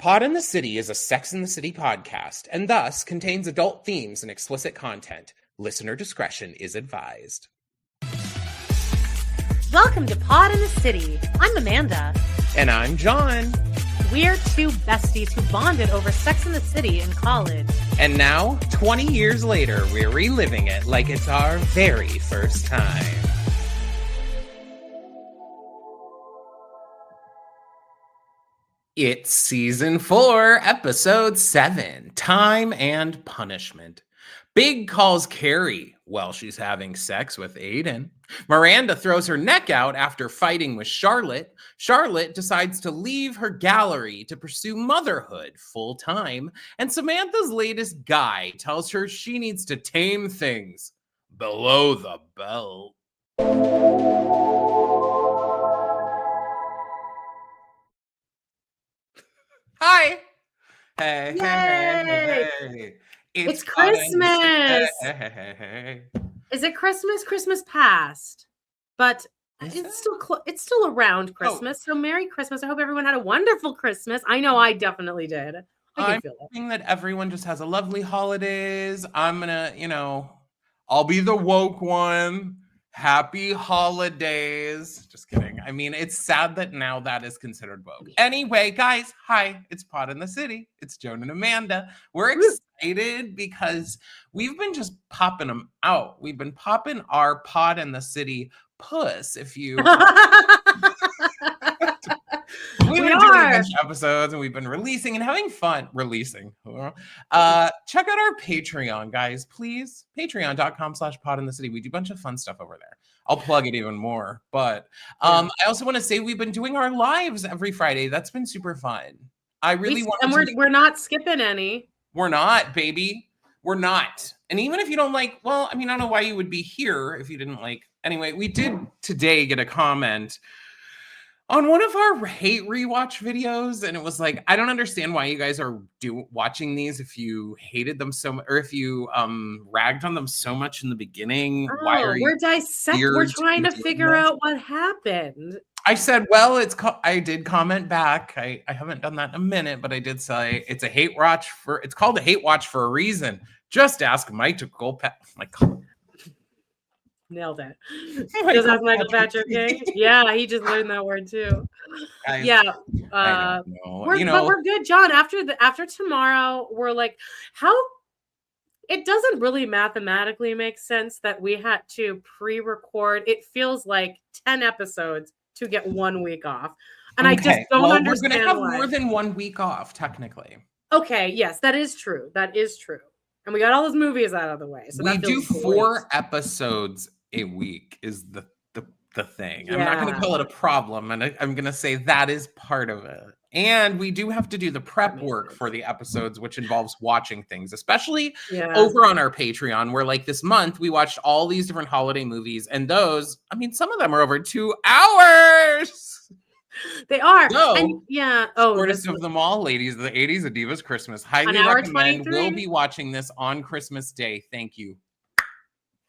Pod in the City is a Sex and the City podcast and thus contains adult themes and explicit content. Listener discretion is advised. Welcome to Pod in the City. I'm Amanda. And I'm John. We're two besties who bonded over Sex and the City in college. And now, 20 years later, we're reliving it like it's our very first time. It's season 4, episode 7, Time and Punishment. Big calls Carrie while she's having sex with Aiden. Miranda throws her neck out after fighting with Charlotte. Charlotte decides to leave her gallery to pursue motherhood full time. And Samantha's latest guy tells her she needs to tame things below the belt. Hi. Hey, Yay! hey. It's Christmas. Hey. Is it Christmas? Christmas passed, but it's still around Christmas. So Merry Christmas! I hope everyone had a wonderful Christmas. I know I definitely did. I'm hoping that everyone just has a lovely holidays. I'm gonna, I'll be the woke one. Happy holidays. Just kidding. I mean, it's sad that now that is considered woke. Anyway, guys, hi. It's Pod in the City. It's Joan and Amanda. We're excited because we've been just popping them out. We've been popping our Pod in the City puss, if you... We've been doing a bunch of episodes and we've been releasing and having fun. Check out our Patreon, guys, please. Patreon.com/pod in the city. We do a bunch of fun stuff over there. I'll plug it even more. But I also want to say we've been doing our lives every Friday. That's been super fun. I really want to. We're not skipping any. We're not, baby. We're not. And even if you don't like, well, I mean, I don't know why you would be here if you didn't like. Anyway, we did today get a comment on one of our hate rewatch videos, and it was like, I don't understand why you guys are watching these if you hated them so much, or if you ragged on them so much in the beginning. Why are you? We're trying to figure out what happened. I said, well, I did comment back. I haven't done that in a minute, but I did say it's a hate watch it's called a hate watch for a reason. Just ask Michael. Nailed it. Just ask Michael Patrick King. Yeah, he just learned that word too. But we're good, John. After tomorrow, we're like, how? It doesn't really mathematically make sense that we had to pre-record. It feels like 10 episodes to get 1 week off, and I just don't understand. We're gonna have more than 1 week off, technically. Okay, yes, that is true. That is true. And we got all those movies out of the way. So we do 4 episodes a week is the thing. Yeah. I'm not going to call it a problem, and I'm going to say that is part of it. And we do have to do the prep work for the episodes, which involves watching things, especially over on our Patreon, where like this month we watched all these different holiday movies, and those, I mean, some of them are over 2 hours. They are. So, shortest of them all, ladies, the 80s, A Diva's Christmas. Highly recommend. 23. We'll be watching this on Christmas Day. Thank you.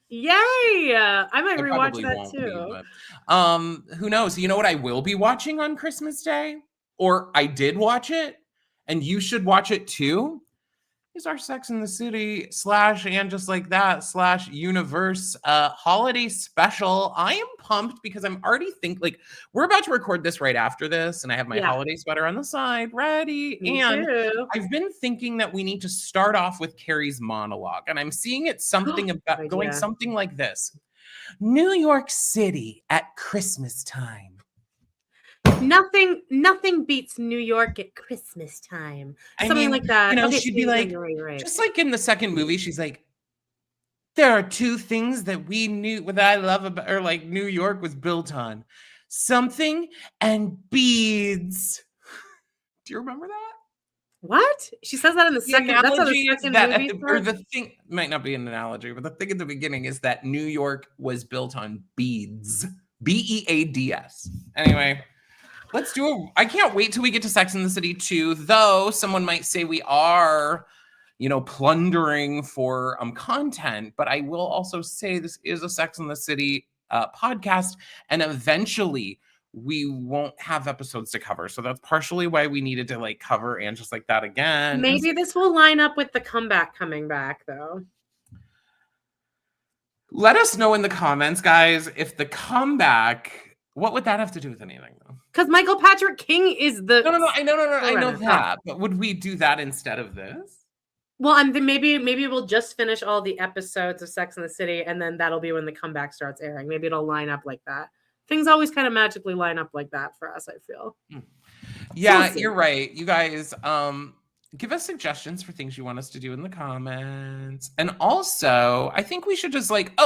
Yay! I might rewatch that too. But, who knows? You know what I will be watching on Christmas Day? Or I did watch it, and you should watch it too. Is our Sex and the City / and just like that / universe holiday special. I am pumped because I'm already we're about to record this right after this, and I have my holiday sweater on the side ready. Me too. I've been thinking that we need to start off with Carrie's monologue, and I'm seeing it something like this: New York City at Christmas time. Nothing beats New York at Christmas time. Something like that. She'd be like, right. Just like in the second movie, she's like, there are 2 things that we knew that I love about, or like New York was built on, something and beads. Do you remember that? What? She says that in the second. That's how the second movie or the thing might not be an analogy, but the thing at the beginning is that New York was built on beads. BEADS. Anyway. Let's do it. I can't wait till we get to Sex and the City 2, though someone might say we are, plundering for content. But I will also say this is a Sex and the City podcast. And eventually we won't have episodes to cover. So that's partially why we needed to like cover And Just Like That again. Maybe this will line up with the comeback coming back though. Let us know in the comments, guys, if the comeback, what would that have to do with anything though? Because Michael Patrick King is the No, I know that. But would we do that instead of this? Well, maybe we'll just finish all the episodes of Sex and the City, and then that'll be when the comeback starts airing. Maybe it'll line up like that. Things always kind of magically line up like that for us, I feel. Yeah, so you're right. You guys, give us suggestions for things you want us to do in the comments. And also, I think we should just like,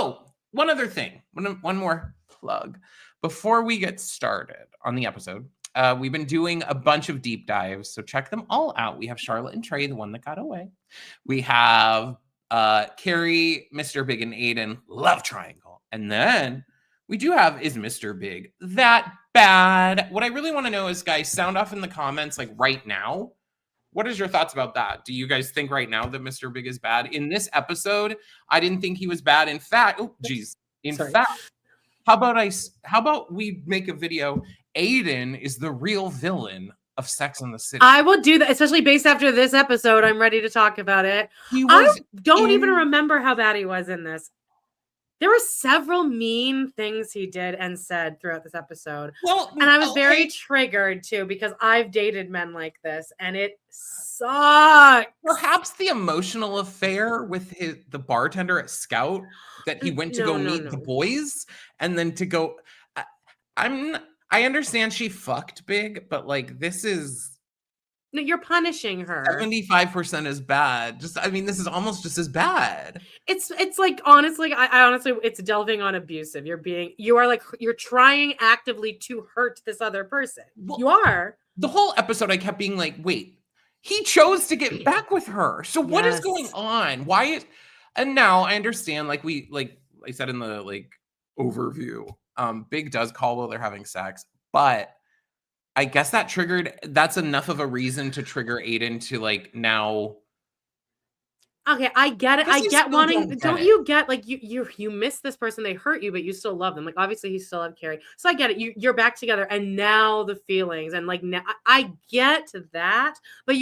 one other thing. One more plug. Before we get started on the episode, we've been doing a bunch of deep dives, so check them all out. We have Charlotte and Trey, the one that got away. We have Carrie, Mr. Big, and Aiden, love triangle. And then we do have Is Mr. Big that bad? What I really want to know is, guys, sound off in the comments like right now. What is your thoughts about that? Do you guys think right now that Mr. Big is bad? In this episode, I didn't think he was bad. In fact, fact, how about we make a video? Aiden is the real villain of Sex and the City. I will do that, especially based after this episode. I'm ready to talk about it. I don't even remember how bad he was in this. There were several mean things he did and said throughout this episthe and I was very triggered too, because I've dated men like this and it sucks. Perhaps the emotional affair with the bartender at Scout, that he went to go meet the boys and then to go. I understand she fucked Big, but like this is. No, you're punishing her. 75% is bad. This is almost just as bad. It's like, honestly, I honestly, it's delving on abusive. You're trying actively to hurt this other person. Well, you are. The whole episode, I kept being like, wait, he chose to get back with her. So what is going on? And now I understand, like I said in the overview, Big does call while they're having sex, but I guess that's enough of a reason to trigger Aiden to now. Okay, I get it. I get wanting. Don't you get you miss this person? They hurt you, but you still love them. Like obviously, you still love Carrie. So I get it. You're back together, and now the feelings and now I get that. But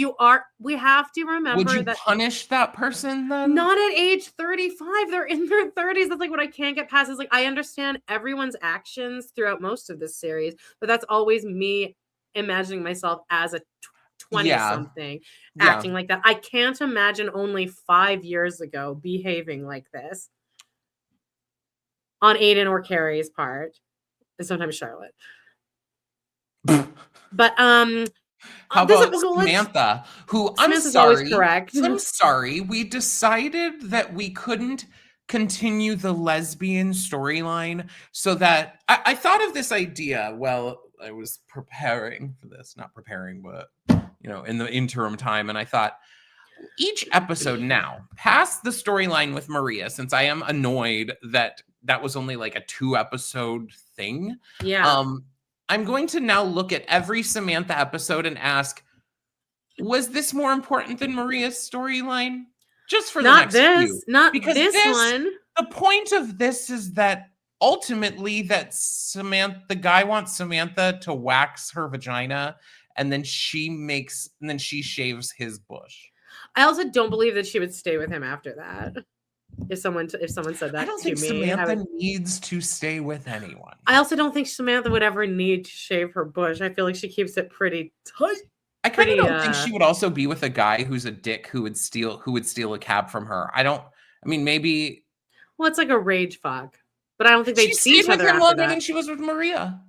we have to remember. Would you punish that person then? Not at age 35. They're in their 30s. That's what I can't get past. Is I understand everyone's actions throughout most of this series, but that's always me imagining myself as a 20-something acting like that. I can't imagine only 5 years ago behaving like this on Aiden or Carrie's part, and sometimes Charlotte. But how about Samantha? Who Samantha's always correct. I'm sorry. We decided that we couldn't continue the lesbian storyline, so that I thought of this idea. Well, I was preparing for this, not preparing, but in the interim time. And I thought each episode now, past the storyline with Maria, since I am annoyed that was only like a 2-episode thing. Yeah. I'm going to now look at every Samantha episode and ask, was this more important than Maria's storyline? Just for the next few. Not this one. The point of this is that ultimately that the guy wants Samantha to wax her vagina, and then she shaves his bush. I also don't believe that she would stay with him after that. If someone said that, I don't think Samantha needs to stay with anyone. I also don't think Samantha would ever need to shave her bush. I feel like she keeps it pretty tight. I kind of don't think she would also be with a guy who's a dick who would steal a cab from her. Maybe. Well, it's like a rage fuck, but I don't think they'd see each other after longer than she was with Maria.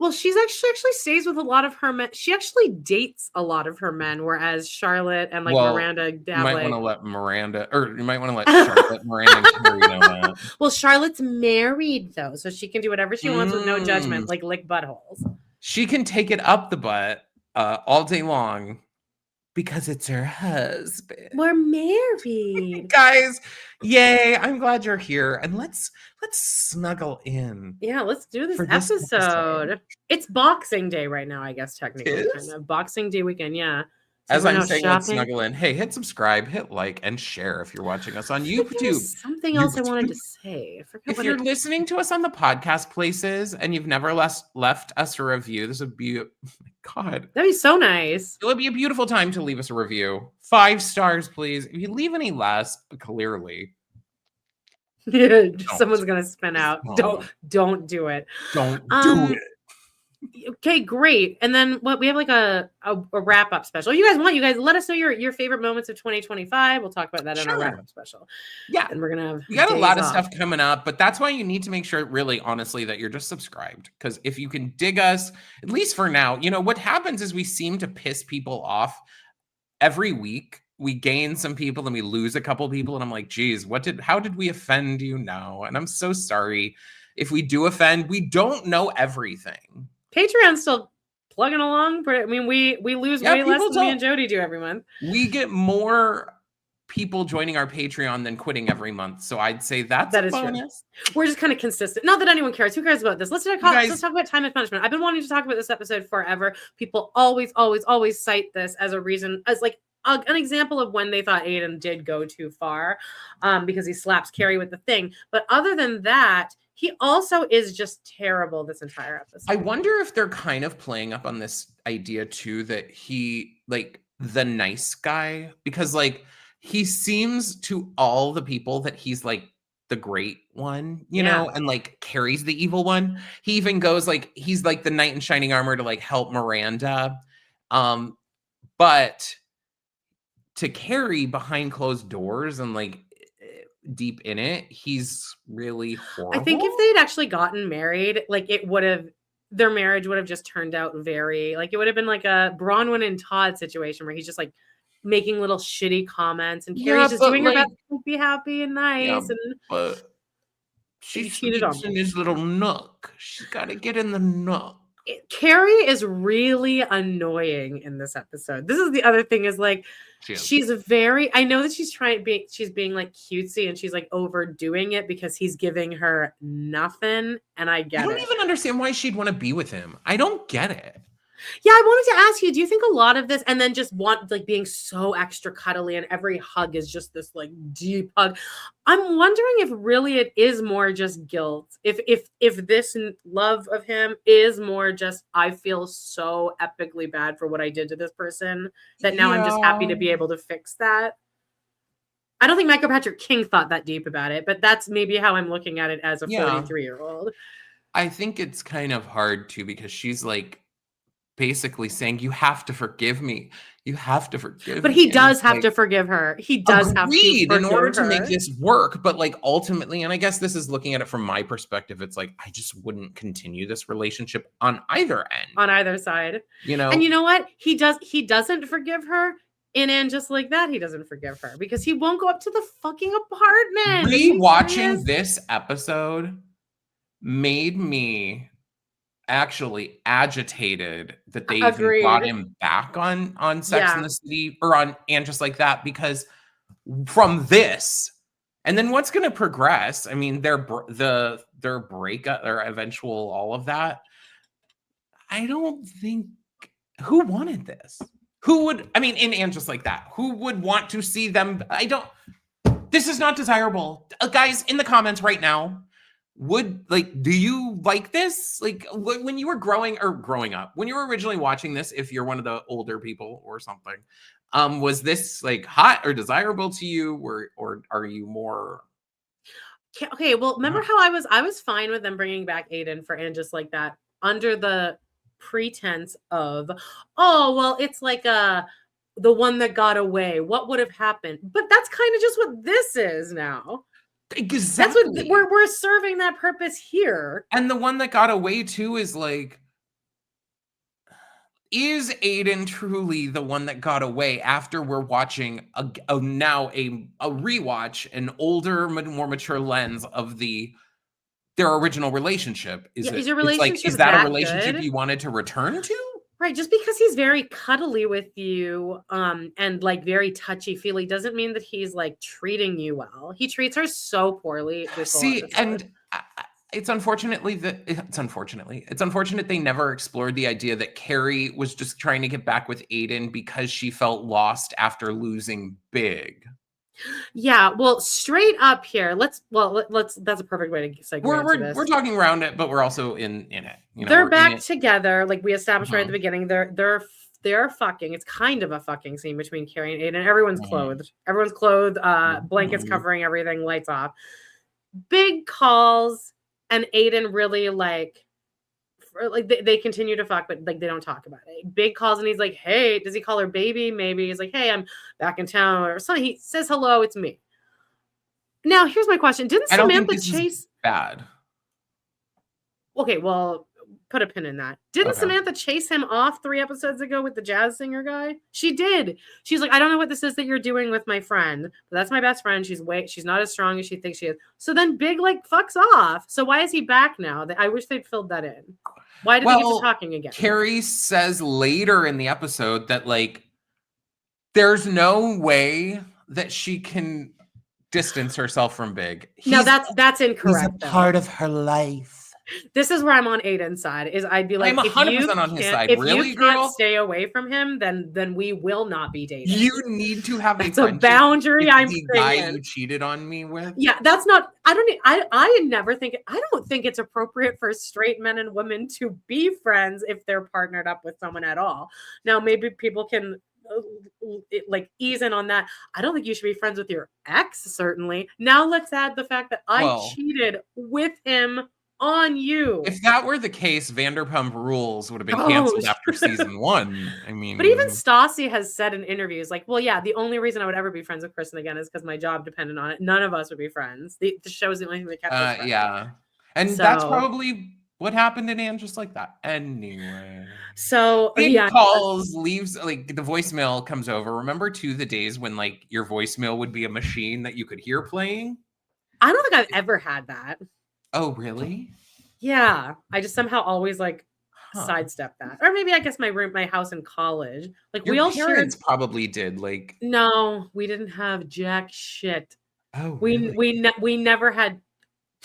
Well, she's actually stays with a lot of her men. She actually dates a lot of her men, whereas Charlotte and Miranda. You might want to let Charlotte, Miranda, and Carrie know that. Well, Charlotte's married though, so she can do whatever she wants with no judgment, like lick buttholes. She can take it up the butt all day long because it's her husband. We're married, guys. Yay! I'm glad you're here, and let's snuggle in. Yeah, let's do this episode. It's Boxing Day right now, I guess technically. Kind of. Boxing Day weekend, yeah. As I'm saying, let's snuggle in. Hey, hit subscribe, hit like, and share if you're watching us on YouTube. Something else I wanted to say. I forgot if you're listening to us on the podcast places and you've never left us a review, this would be, oh my God. That'd be so nice. It would be a beautiful time to leave us a review. 5 stars, please. If you leave any less, clearly. Someone's going to spin out. Don't do it. Don't do it. Okay, great. And then what we have like a wrap up special. You guys let us know your favorite moments of 2025. We'll talk about that in our wrap up special. Yeah. And we're going to have we got a lot of stuff coming up, but that's why you need to make sure really honestly that you're just subscribed, because if you can dig us, at least for now, what happens is we seem to piss people off every week. We gain some people and we lose a couple people, and I'm like, geez, how did we offend you now? And I'm so sorry if we do offend. We don't know everything. Patreon's still plugging along, but I mean, we lose way less than me and Jody do every month. We get more people joining our Patreon than quitting every month, so I'd say that is bonus. True. We're just kind of consistent. Not that anyone cares. Who cares about this? Let's talk about time and punishment. I've been wanting to talk about this episode forever. People always cite this as a reason, as like an example of when they thought Aiden did go too far, because he slaps Carrie with the thing. But other than that, he also is just terrible this entire episode. I wonder if they're kind of playing up on this idea too, that he like the nice guy, because like he seems to all the people that he's like the great one, you know, and like Carrie's the evil one. He even goes like he's like the knight in shining armor to like help Miranda. But to Carrie behind closed doors and like deep in it, he's really horrible. I think if they'd actually gotten married, like their marriage would have just turned out very, like it would have been like a Bronwyn and Todd situation where he's just like making little shitty comments and Carrie's just doing her best to be happy and nice. But she cheated on in his little nook. She's got to get in the nook. Carrie is really annoying in this episode. This is the other thing is like, she's very, I know that she's being like cutesy and she's like overdoing it because he's giving her nothing. And I don't even understand why she'd want to be with him. I don't get it. Yeah, I wanted to ask you, do you think a lot of this, and then just like being so extra cuddly and every hug is just this like deep hug. I'm wondering if really it is more just guilt. If this love of him is more just, I feel so epically bad for what I did to this person that now I'm just happy to be able to fix that. I don't think Michael Patrick King thought that deep about it, but that's maybe how I'm looking at it as a 43-year-old. I think it's kind of hard too, because she's like, basically saying, you have to forgive me. You have to forgive me. But he does have to forgive her. He does have to forgive in order to make this work. But like ultimately, and I guess this is looking at it from my perspective, it's like, I just wouldn't continue this relationship on either end. On either side. And you know what? He doesn't forgive her. And just like that, he doesn't forgive her because he won't go up to the fucking apartment. Rewatching this episode made me actually agitated that they even brought him back on Sex in the City or on And Just Like That, because from this and then what's going to progress, I mean their breakup, their eventual all of that, I don't think, who wanted this? Who would, I mean, in And Just Like That, who would want to see them? This is not desirable. Guys, in the comments right now, do you like this? Like when you were growing up, when you were originally watching this, if you're one of the older people or something, was this like hot or desirable to you, or are you more? Okay, well, remember how I was fine with them bringing back Aiden for And Just Like That under the pretense of, oh, well, it's like the one that got away. What would have happened? But that's kind of just what this is now. Exactly. That's what we're serving that purpose here. And the one that got away too is like, is Aiden truly the one that got away after we're watching a rewatch, an older, more mature lens of their original relationship? Is that a relationship you wanted to return to? Right, just because he's very cuddly with you and like very touchy-feely doesn't mean that he's like treating you well. He treats her so poorly. See, and It's unfortunate they never explored the idea that Carrie was just trying to get back with Aiden because she felt lost after losing Big. Yeah, well, straight up here, let's that's a perfect way to segue into this. We're talking around it, but we're also in it. You know, they're back together, like we established right at the beginning. They're fucking. It's kind of a fucking scene between Carrie and Aiden. Everyone's clothed. Everyone's clothed. Blankets covering everything. Lights off. Big calls, and Aiden really like they continue to fuck, but like they don't talk about it. Big calls and he's like, "Hey," does he call her baby? Maybe he's like, "Hey, I'm back in town," or something. He says, "Hello, it's me." Now, here's my question: didn't Samantha chase bad? Okay, well, put a pin in that. Didn't Samantha chase him off 3 episodes ago with the jazz singer guy? She did. She's like, I don't know what this is that you're doing with my friend, but that's my best friend. She's not as strong as she thinks she is. So then Big like fucks off. So why is he back now? I wish they'd filled that in. Why did they get to talking again? Carrie says later in the episode that like there's no way that she can distance herself from Big. No, that's incorrect. He's a part of her life. This is where I'm on Aiden's side. Is I'd be like, I'm 100% on his side. If really, you can't stay away from him, then we will not be dating. You need to have a boundary. I'm the guy you cheated on me with. Yeah, that's not. I don't think it's appropriate for straight men and women to be friends if they're partnered up with someone at all. Now, maybe people can like ease in on that. I don't think you should be friends with your ex. Certainly. Now let's add the fact that I cheated with him on you. If that were the case, Vanderpump Rules would have been canceled after season 1. I mean, but even Stassi has said in interviews, like, well, yeah, the only reason I would ever be friends with Kristen again is because my job depended on it. None of us would be friends. The show is the only thing that kept us friends. Yeah, and that's probably what happened in And Just Like That. Anyway, so Big calls, leaves, like the voicemail comes over. Remember too the days when like your voicemail would be a machine that you could hear playing? I don't think I've ever had that. Oh, really? Yeah. I just somehow always like sidestep that. Or maybe I guess my house in college. Like your we all parents probably did. Like no, we didn't have jack shit. Oh, really? We never had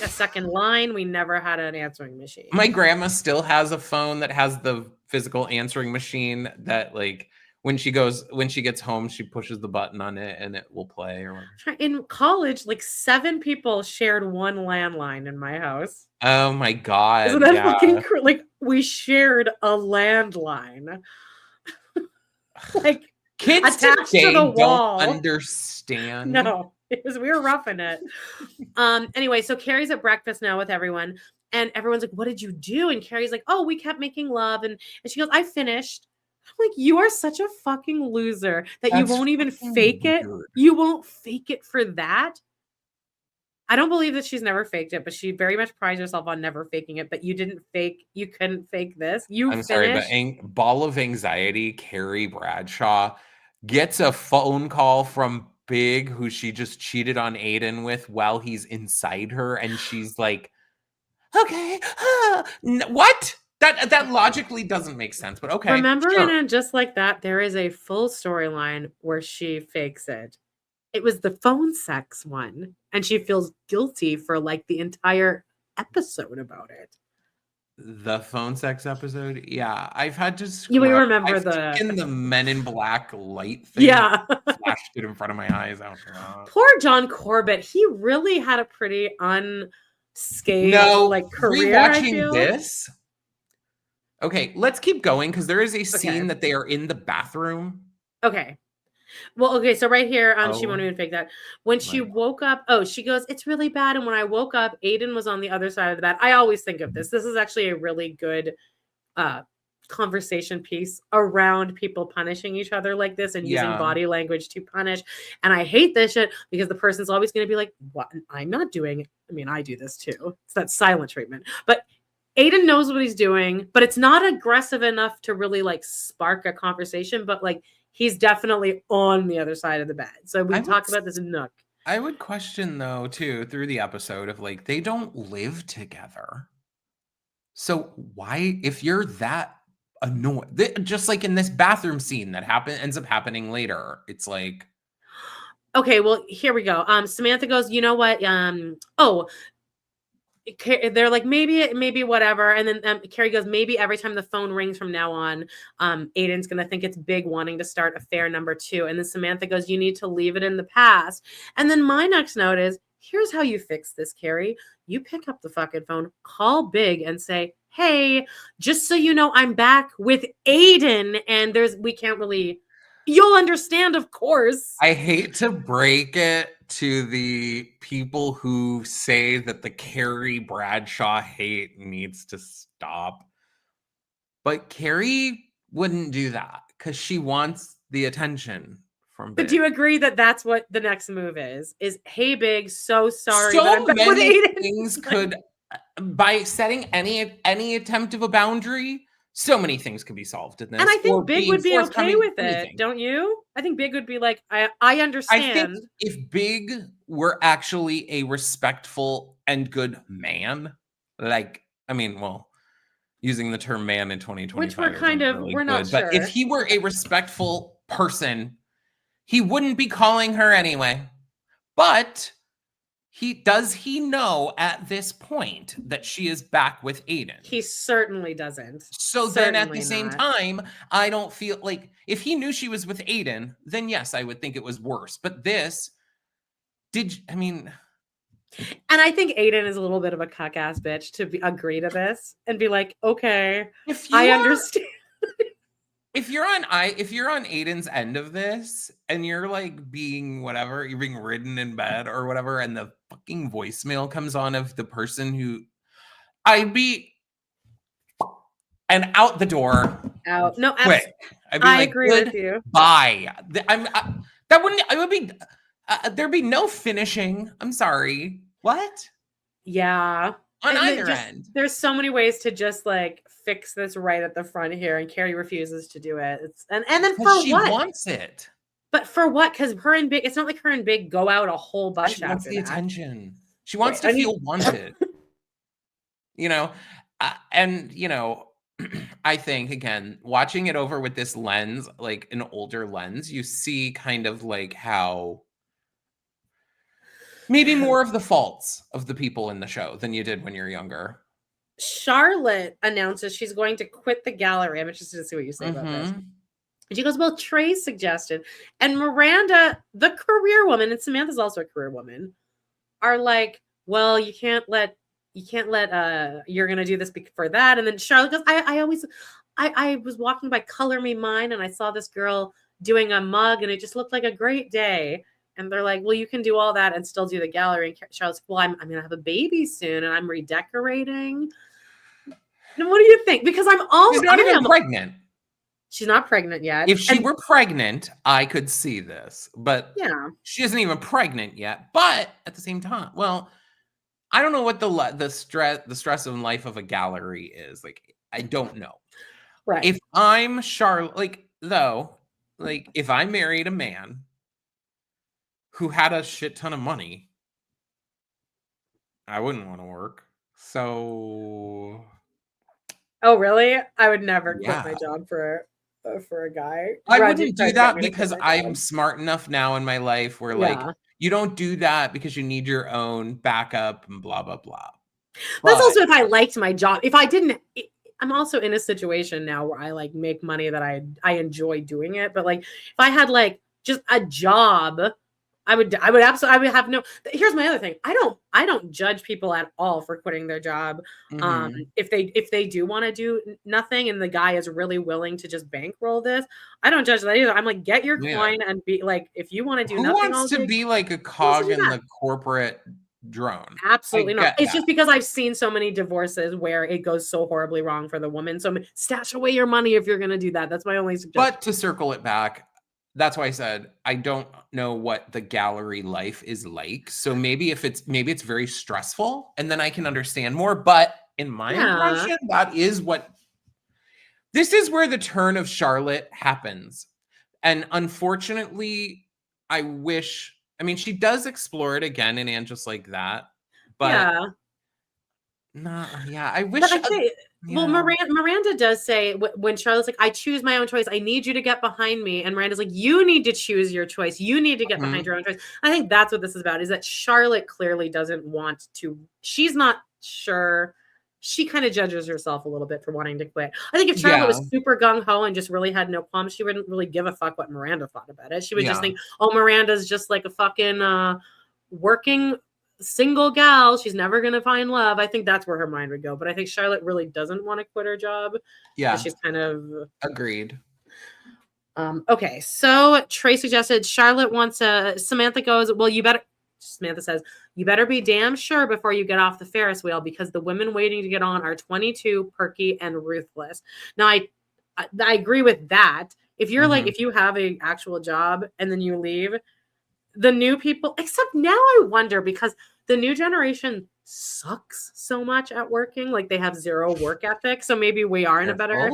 a second line. We never had an answering machine. My grandma still has a phone that has the physical answering machine that like when she gets home, she pushes the button on it and it will play or whatever. In college, like 7 people shared one landline in my house. Oh my God. Isn't that fucking like we shared a landline. Like kids attached to the wall. Don't understand. No, we were roughing it. Anyway, so Carrie's at breakfast now with everyone, and everyone's like, "What did you do?" And Carrie's like, "Oh, we kept making love," and she goes, "I finished." I'm like, you are such a fucking loser that you won't even fake it. You won't fake it for that. I don't believe that she's never faked it, but she very much prides herself on never faking it. But you couldn't fake this. I'm sorry, but ball of anxiety, Carrie Bradshaw gets a phone call from Big, who she just cheated on Aiden with while he's inside her. And she's like, okay, what? That logically doesn't make sense, but okay. Remember, in Just Like That, there is a full storyline where she fakes it. It was the phone sex one, and she feels guilty for like the entire episode about it. The phone sex episode? Yeah, I've had to. You remember in the Men in Black light thing. Yeah, flashed it in front of my eyes. Poor John Corbett. He really had a pretty unscathed career. Rewatching this. Okay, let's keep going because there is a scene that they are in the bathroom. Okay. Well, okay, so right here, she won't even fake that. When she woke up, she goes, "It's really bad." And when I woke up, Aiden was on the other side of the bed. I always think of this. This is actually a really good conversation piece around people punishing each other like this and using body language to punish. And I hate this shit because the person's always going to be like, "What? I'm not doing it." I mean, I do this too. It's that silent treatment. But Aiden knows what he's doing, but it's not aggressive enough to really like spark a conversation, but like he's definitely on the other side of the bed. So we talk about this in Nook. I would question though, too, through the episode of like, they don't live together. So why, if you're that annoyed, just like in this bathroom scene that ends up happening later, it's like. Okay, well, here we go. Samantha goes, you know what? they're like, maybe whatever. And then Carrie goes, maybe every time the phone rings from now on, Aiden's going to think it's big wanting to start affair number 2. And then Samantha goes, you need to leave it in the past. And then my next note is, here's how you fix this, Carrie. You pick up the fucking phone, call Big and say, hey, just so you know, I'm back with Aiden. And we can't really, you'll understand, of course. I hate to break it to the people who say that the Carrie Bradshaw hate needs to stop. But Carrie wouldn't do that because she wants the attention from Big. But do you agree that that's what the next move is? Hey, Big, so sorry. So many things could, by setting any attempt of a boundary, so many things could be solved in this. And I think Big would be okay with it, don't you? I think Big would be like, I understand. I think if Big were actually a respectful and good man, using the term man in 2025, which we're not sure. But if he were a respectful person, he wouldn't be calling her anyway. But does he know at this point that she is back with Aiden? He certainly doesn't. So then at the same time, I don't feel like if he knew she was with Aiden, then yes, I would think it was worse. But and I think Aiden is a little bit of a cuck-ass bitch to agree to this and be like, okay, I understand. If you're on Aiden's end of this and you're like being whatever, you're being ridden in bed or whatever, and the fucking voicemail comes on of the person who and out the door. Out. No, quick. I agree with you. Bye. There'd be no finishing. I'm sorry. What? Yeah. On either end. There's so many ways to just like fix this right at the front here, and Carrie refuses to do it. And then for what? She wants it. But for what? Because her and Big, it's not like her and Big go out a whole bunch. She wants the attention. She wants to feel wanted. I think, again, watching it over with this lens, like an older lens, you see kind of like how maybe more of the faults of the people in the show than you did when you're younger. Charlotte announces she's going to quit the gallery. I'm interested to see what you say about this. And she goes, well, Trey suggested. And Miranda, the career woman, and Samantha's also a career woman, are like, well, you can't let you're going to do this for that. And then Charlotte goes, I was walking by Color Me Mine and I saw this girl doing a mug and it just looked like a great day. And they're like, well, you can do all that and still do the gallery. And Charlotte's like, well, I'm going to have a baby soon and I'm redecorating. And what do you think? Because she's not even pregnant. She's not pregnant yet. If she were pregnant, I could see this. But yeah, she isn't even pregnant yet. But at the same time, well, I don't know what the stress of life of a gallery is. Like, I don't know. Right. If I'm Charlotte, if I married a man who had a shit ton of money, I wouldn't want to work. So. Oh, really? I would never quit my job for a guy. I wouldn't do that because I'm smart enough now in my life where you don't do that because you need your own backup and blah, blah, blah. That's also if I liked my job. If I didn't, I'm also in a situation now where I like make money that I enjoy doing it. But like, if I had like just a job, I would have no. Here's my other thing. I don't judge people at all for quitting their job. If they do want to do nothing and the guy is really willing to just bankroll this, I don't judge that either. I'm like, get your coin and be like, if you want to do nothing. Who wants to be like a cog in the corporate drone? Absolutely not. It's just because I've seen so many divorces where it goes so horribly wrong for the woman. So stash away your money if you're going to do that. That's my only suggestion. But to circle it back, that's why I said I don't know what the gallery life is like. So maybe it's very stressful, and then I can understand more. But in my impression, this is where the turn of Charlotte happens. And unfortunately, she does explore it again in And Just Like That. But I wish. Well, Miranda does say when Charlotte's like, I choose my own choice. I need you to get behind me. And Miranda's like, you need to choose your choice. You need to get behind your own choice. I think that's what this is about, is that Charlotte clearly doesn't want to. She's not sure. She kind of judges herself a little bit for wanting to quit. I think if Charlotte was super gung-ho and just really had no qualms, she wouldn't really give a fuck what Miranda thought about it. She would just think, oh, Miranda's just like a fucking working single gal. She's never going to find love. I think that's where her mind would go. But I think Charlotte really doesn't want to quit her job. Yeah. She's kind of... Agreed. Okay, so Trey suggested Charlotte wants Samantha goes, well, Samantha says, you better be damn sure before you get off the Ferris wheel because the women waiting to get on are 22, perky, and ruthless. Now, I agree with that. If you're like, if you have an actual job and then you leave, the new people, except now I wonder because the new generation sucks so much at working. Like they have zero work ethic. So maybe we are in a better...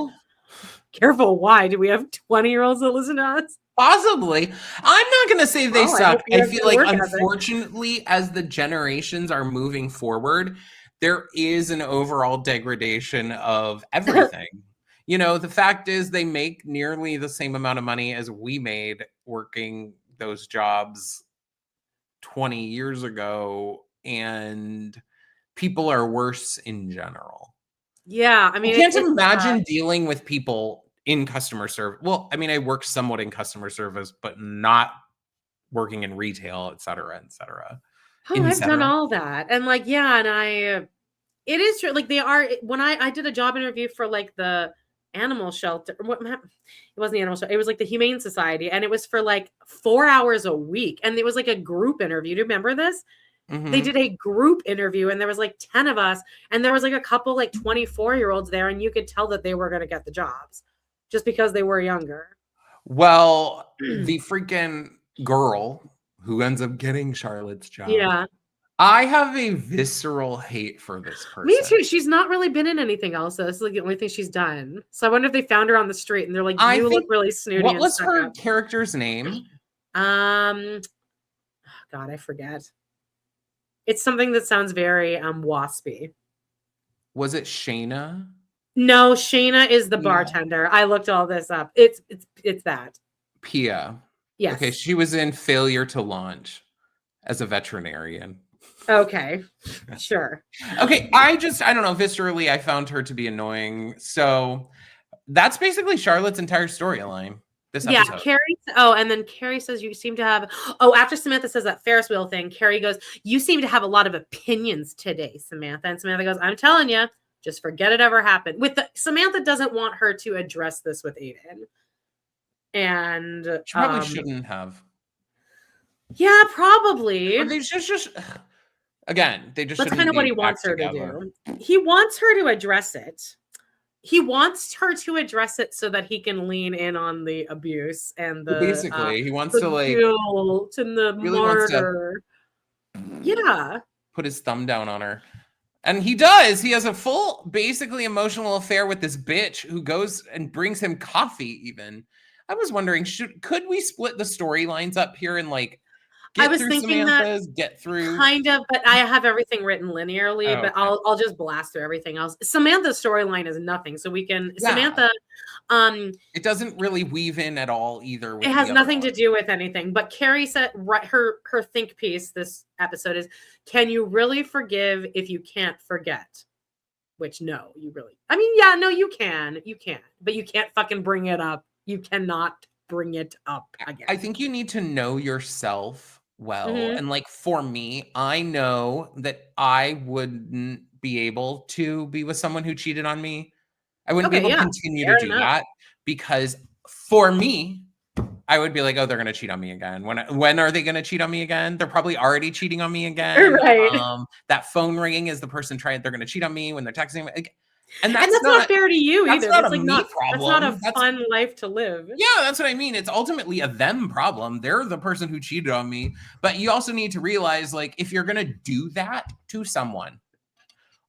Careful, why? Do we have 20-year-olds that listen to us? Possibly. I'm not going to say they suck. I feel like, unfortunately, as the generations are moving forward, there is an overall degradation of everything. The fact is they make nearly the same amount of money as we made working those jobs 20 years ago, and people are worse in general. Yeah, I mean, I can't imagine dealing with people in customer service. Well, I mean, I work somewhat in customer service, but not working in retail, et cetera, et cetera. Oh, I've done all that. And like, yeah, and it is true. Like they are, when I did a job interview for like the animal shelter, it wasn't the animal shelter, it was like the Humane Society. And it was for like 4 hours a week. And it was like a group interview. Do you remember this? They did a group interview and there was like 10 of us and there was like a couple like 24-year-olds there and you could tell that they were going to get the jobs just because they were younger. Well, the freaking girl who ends up getting Charlotte's job. Yeah. I have a visceral hate for this person. Me too. She's not really been in anything else. So this is like the only thing she's done. So I wonder if they found her on the street and they're like, you look really snooty. What was her character's name? God, I forget. It's something that sounds very waspy. Was it Shayna? No, Shayna is the bartender. I looked all this up. It's that. Pia. Yes. Okay, she was in Failure to Launch as a veterinarian. Okay, sure. Okay, I don't know. Viscerally, I found her to be annoying. So that's basically Charlotte's entire storyline. Yeah, Carrie. Oh, and then Carrie says you seem to have. Oh, after Samantha says that Ferris wheel thing, Carrie goes, "You seem to have a lot of opinions today, Samantha." And Samantha goes, "I'm telling you, just forget it ever happened." Samantha doesn't want her to address this with Aiden, and she probably shouldn't have. Yeah, probably. Or they just again, they just. That's kind of what he wants her to do. He wants her to address it. He wants her to address it so that he can lean in on the abuse and the basically he wants to like guilt and the really murder. Yeah, put his thumb down on her, and he does. He has a full, basically emotional affair with this bitch who goes and brings him coffee. Even I was wondering, could we split the storylines up here and like? I was thinking get through kind of, but I have everything written linearly, but I'll just blast through everything else. Samantha's storyline is nothing, so we can Samantha. It doesn't really weave in at all either. It has nothing to do with anything. But Carrie said her think piece this episode is: can you really forgive if you can't forget? Which no, you really. I mean, yeah, no, you can, but you can't fucking bring it up. You cannot bring it up again. I think you need to know yourself well. And like for me, I know that I wouldn't be able to be with someone who cheated on me. I wouldn't be able to continue to do that because for me, I would be like, oh, they're going to cheat on me again. When are they going to cheat on me again? They're probably already cheating on me again. Right. That phone ringing is the person they're going to cheat on me when they're texting me. And that's not fair to you either. That's like not problem. That's not a fun life to live. Yeah, that's what I mean. It's ultimately a them problem. They're the person who cheated on me. But you also need to realize, like, if you're going to do that to someone,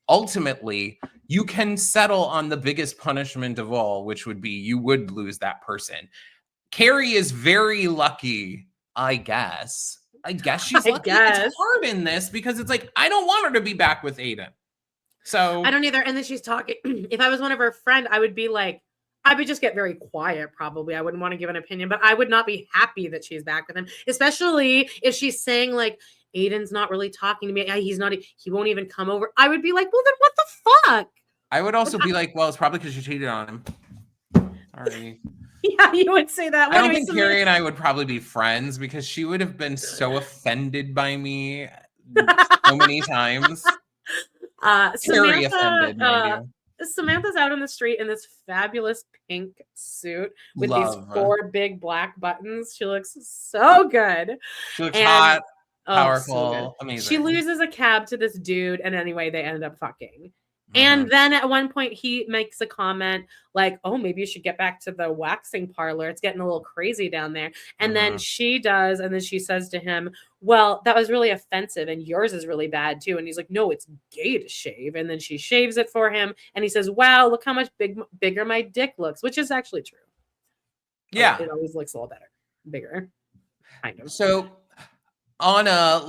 ultimately, you can settle on the biggest punishment of all, which would be you would lose that person. Carrie is very lucky, I guess. She's lucky. It's hard in this because it's like, I don't want her to be back with Aiden. So I don't either. And then she's talking. If I was one of her friends, I would be like, I would just get very quiet. Probably, I wouldn't want to give an opinion, but I would not be happy that she's back with him, especially if she's saying like, Aiden's not really talking to me. He won't even come over. I would be like, well, then what the fuck? I would also be like, well, it's probably because you cheated on him. Sorry. Yeah, you would say that. I don't think Carrie and I would probably be friends because she would have been so offended by me so many times. Very offended, mind you. Samantha's out on the street in this fabulous pink suit with these 4 big black buttons. She looks so good. She looks hot, powerful, amazing. She loses a cab to this dude, and anyway, they end up fucking. And then at one point he makes a comment like, oh, maybe you should get back to the waxing parlor. It's getting a little crazy down there. And then she does. And then she says to him, well, that was really offensive. And yours is really bad too. And he's like, no, it's gay to shave. And then she shaves it for him. And he says, wow, look how much bigger my dick looks, which is actually true. Yeah. It always looks a little better, bigger. Kind of. So on a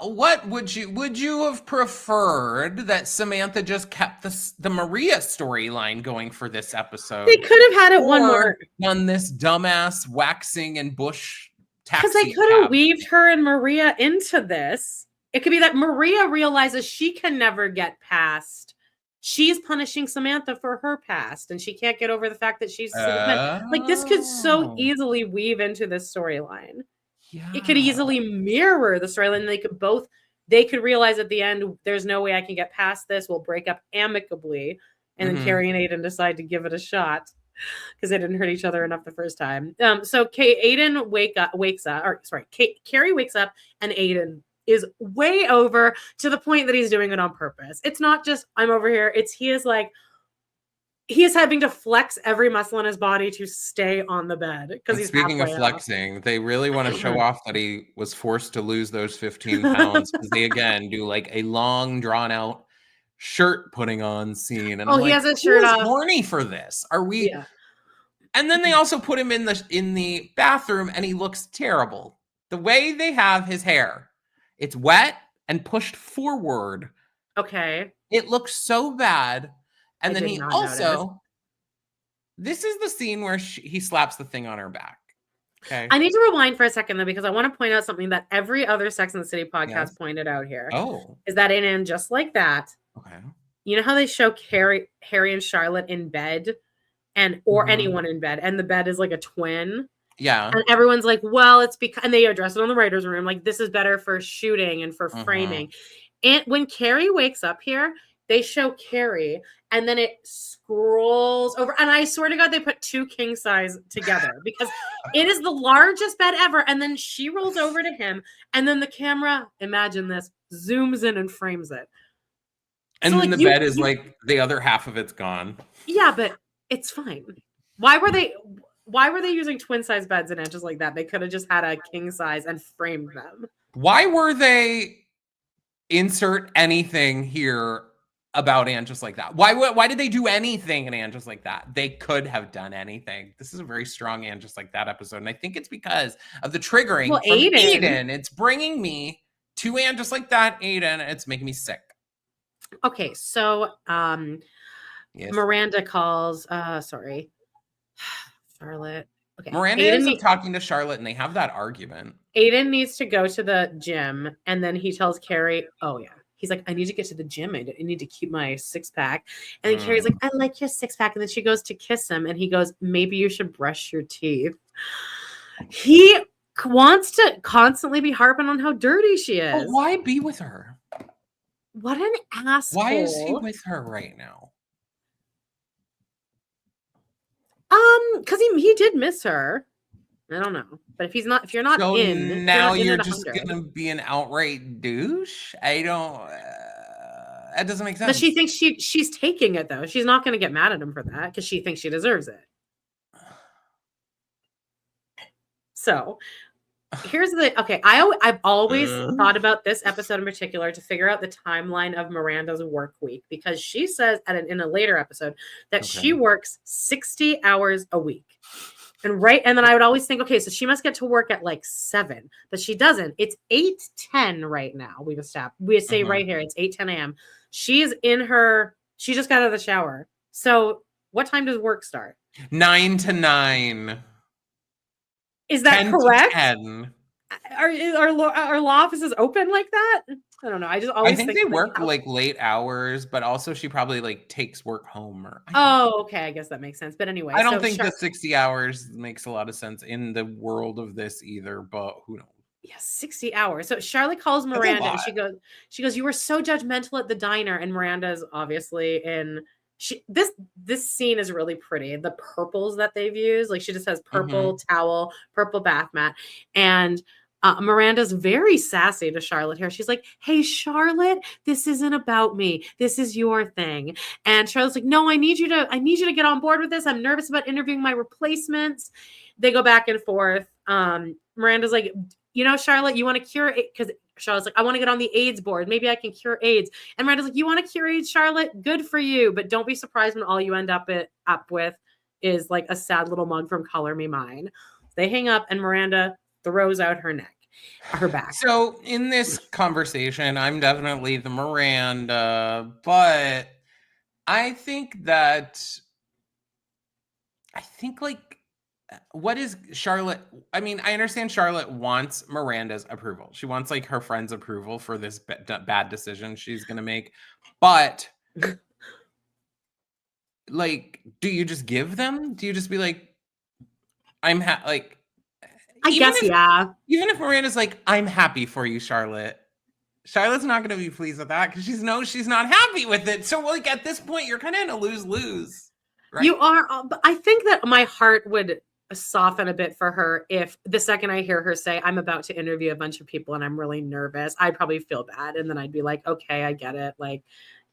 what would you have preferred that Samantha just kept the Maria storyline going for this episode? They could have had it one more. Done this dumbass waxing and bush taxi. Because they could have weaved her and Maria into this. It could be that Maria realizes she can never get past. She's punishing Samantha for her past, and she can't get over the fact that she's like this could so easily weave into this storyline. Yeah. It could easily mirror the storyline. They could realize at the end, there's no way I can get past this. We'll break up amicably. And then Carrie and Aiden decide to give it a shot because they didn't hurt each other enough the first time. So Carrie wakes up and Aiden is way over to the point that he's doing it on purpose. It's not just I'm over here. He is having to flex every muscle in his body to stay on the bed because he's speaking of flexing, they really want to show off that he was forced to lose those 15 pounds because they again do like a long drawn out shirt putting on scene. And he has a shirt off. Horny for this? Are we? Yeah. And then they also put him in the bathroom and he looks terrible. The way they have his hair, it's wet and pushed forward. Okay. It looks so bad. And then he also, this is the scene where he slaps the thing on her back. Okay. I need to rewind for a second though, because I want to point out something that every other Sex and the City podcast pointed out here. Oh. Is that in Just Like That. Okay. You know how they show Harry and Charlotte in bed or anyone in bed, and the bed is like a twin. Yeah. And everyone's like, well, it's because, and they address it on the writer's room. Like, this is better for shooting and for framing. And when Carrie wakes up here, they show Carrie and then it scrolls over. And I swear to God, they put 2 king size together because it is the largest bed ever. And then she rolls over to him. And then the camera, imagine this, zooms in and frames it. And so, then the bed is like the other half of it's gone. Yeah, but it's fine. Why were they using twin size beds in Just Like That? They could have just had a king size and framed them. Why were they insert anything here about Anne Just Like That? Why did they do anything in Anne Just Like That? They could have done anything. This is a very strong Anne Just Like That episode, and I think it's because of the triggering from Aiden. It's bringing me to Anne Just Like That, Aiden. It's making me sick. Okay, so Miranda calls Charlotte. Okay. Miranda ends up talking to Charlotte and they have that argument. Aiden needs to go to the gym and then he tells Carrie, he's like, I need to get to the gym. I need to keep my 6-pack. And then Carrie's like, I like your 6-pack. And then she goes to kiss him and he goes, maybe you should brush your teeth. He wants to constantly be harping on how dirty she is. But why be with her? What an asshole. Why is he with her right now? Because he did miss her. I don't know. But if you're not so in, now you're just gonna be an outright douche. I don't. That doesn't make sense. But she thinks she's taking it though. She's not gonna get mad at him for that because she thinks she deserves it. So here's I've always thought about this episode in particular to figure out the timeline of Miranda's work week because she says in a later episode that she works 60 hours a week. And then I would always think, okay, so she must get to work at like 7, but she doesn't. It's 8:10 right now. We say right here, it's 8:10 a.m. She just got out of the shower. So what time does work start? 9 to 9. Is that correct? 10. Our law offices open like that? I don't know. I think they work like late hours, but also she probably like takes work home or. Okay. I guess that makes sense. But anyway, I don't think the 60 hours makes a lot of sense in the world of this either, but who knows? Yeah, 60 hours. So Charlotte calls Miranda and she goes, you were so judgmental at the diner. And Miranda's obviously this scene is really pretty. The purples that they've used, like she just has purple towel, purple bath mat. And Miranda's very sassy to Charlotte here. She's like, hey, Charlotte, this isn't about me. This is your thing. And Charlotte's like, no, I need you to get on board with this. I'm nervous about interviewing my replacements. They go back and forth. Miranda's like, Charlotte, you want to cure it? Because Charlotte's like, I want to get on the AIDS board. Maybe I can cure AIDS. And Miranda's like, you want to cure AIDS, Charlotte? Good for you. But don't be surprised when all you end up with is like a sad little mug from Color Me Mine. They hang up and Miranda throws out her back. So in this conversation, I'm definitely the Miranda, but I think like, what is Charlotte? I mean, I understand Charlotte wants Miranda's approval. She wants like her friend's approval for this bad decision she's going to make. But like, do you just give them? Do you just be like, like, I guess, yeah. Even if Miranda's like, I'm happy for you, Charlotte's not going to be pleased with that because she's not happy with it. So like at this point, you're kind of in a lose-lose. Right? You are. But I think that my heart would soften a bit for her if the second I hear her say, I'm about to interview a bunch of people and I'm really nervous, I'd probably feel bad. And then I'd be like, okay, I get it. Like,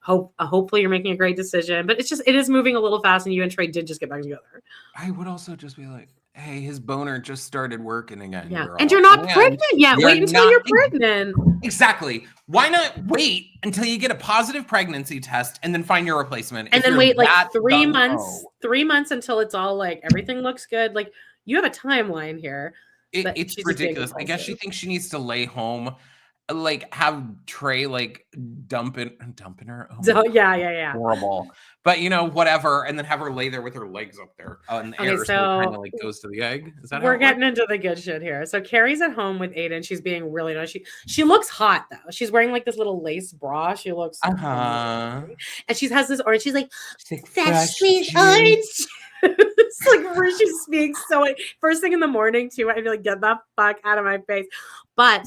hopefully you're making a great decision. But it is moving a little fast and you and Trey did just get back together. I would also just be like, hey, his boner just started working again. Yeah. And you're not pregnant yet. Wait until you're pregnant. Exactly. Why not wait until you get a positive pregnancy test and then find your replacement? And then wait like 3 months, 3 months until it's all like everything looks good. Like you have a timeline here. It's ridiculous. I guess she thinks she needs to lay home, like have Trey like dumping her. Oh, yeah. Horrible. But whatever, and then have her lay there with her legs up there on the air, so it kind of like goes to the egg. Is that we're getting into the good shit here? So Carrie's at home with Aiden. She's being really nice. She looks hot though. She's wearing like this little lace bra. She looks and she has this orange. She's like that sweet orange. It's like where she's being so first thing in the morning too. I'd be like, get the fuck out of my face. But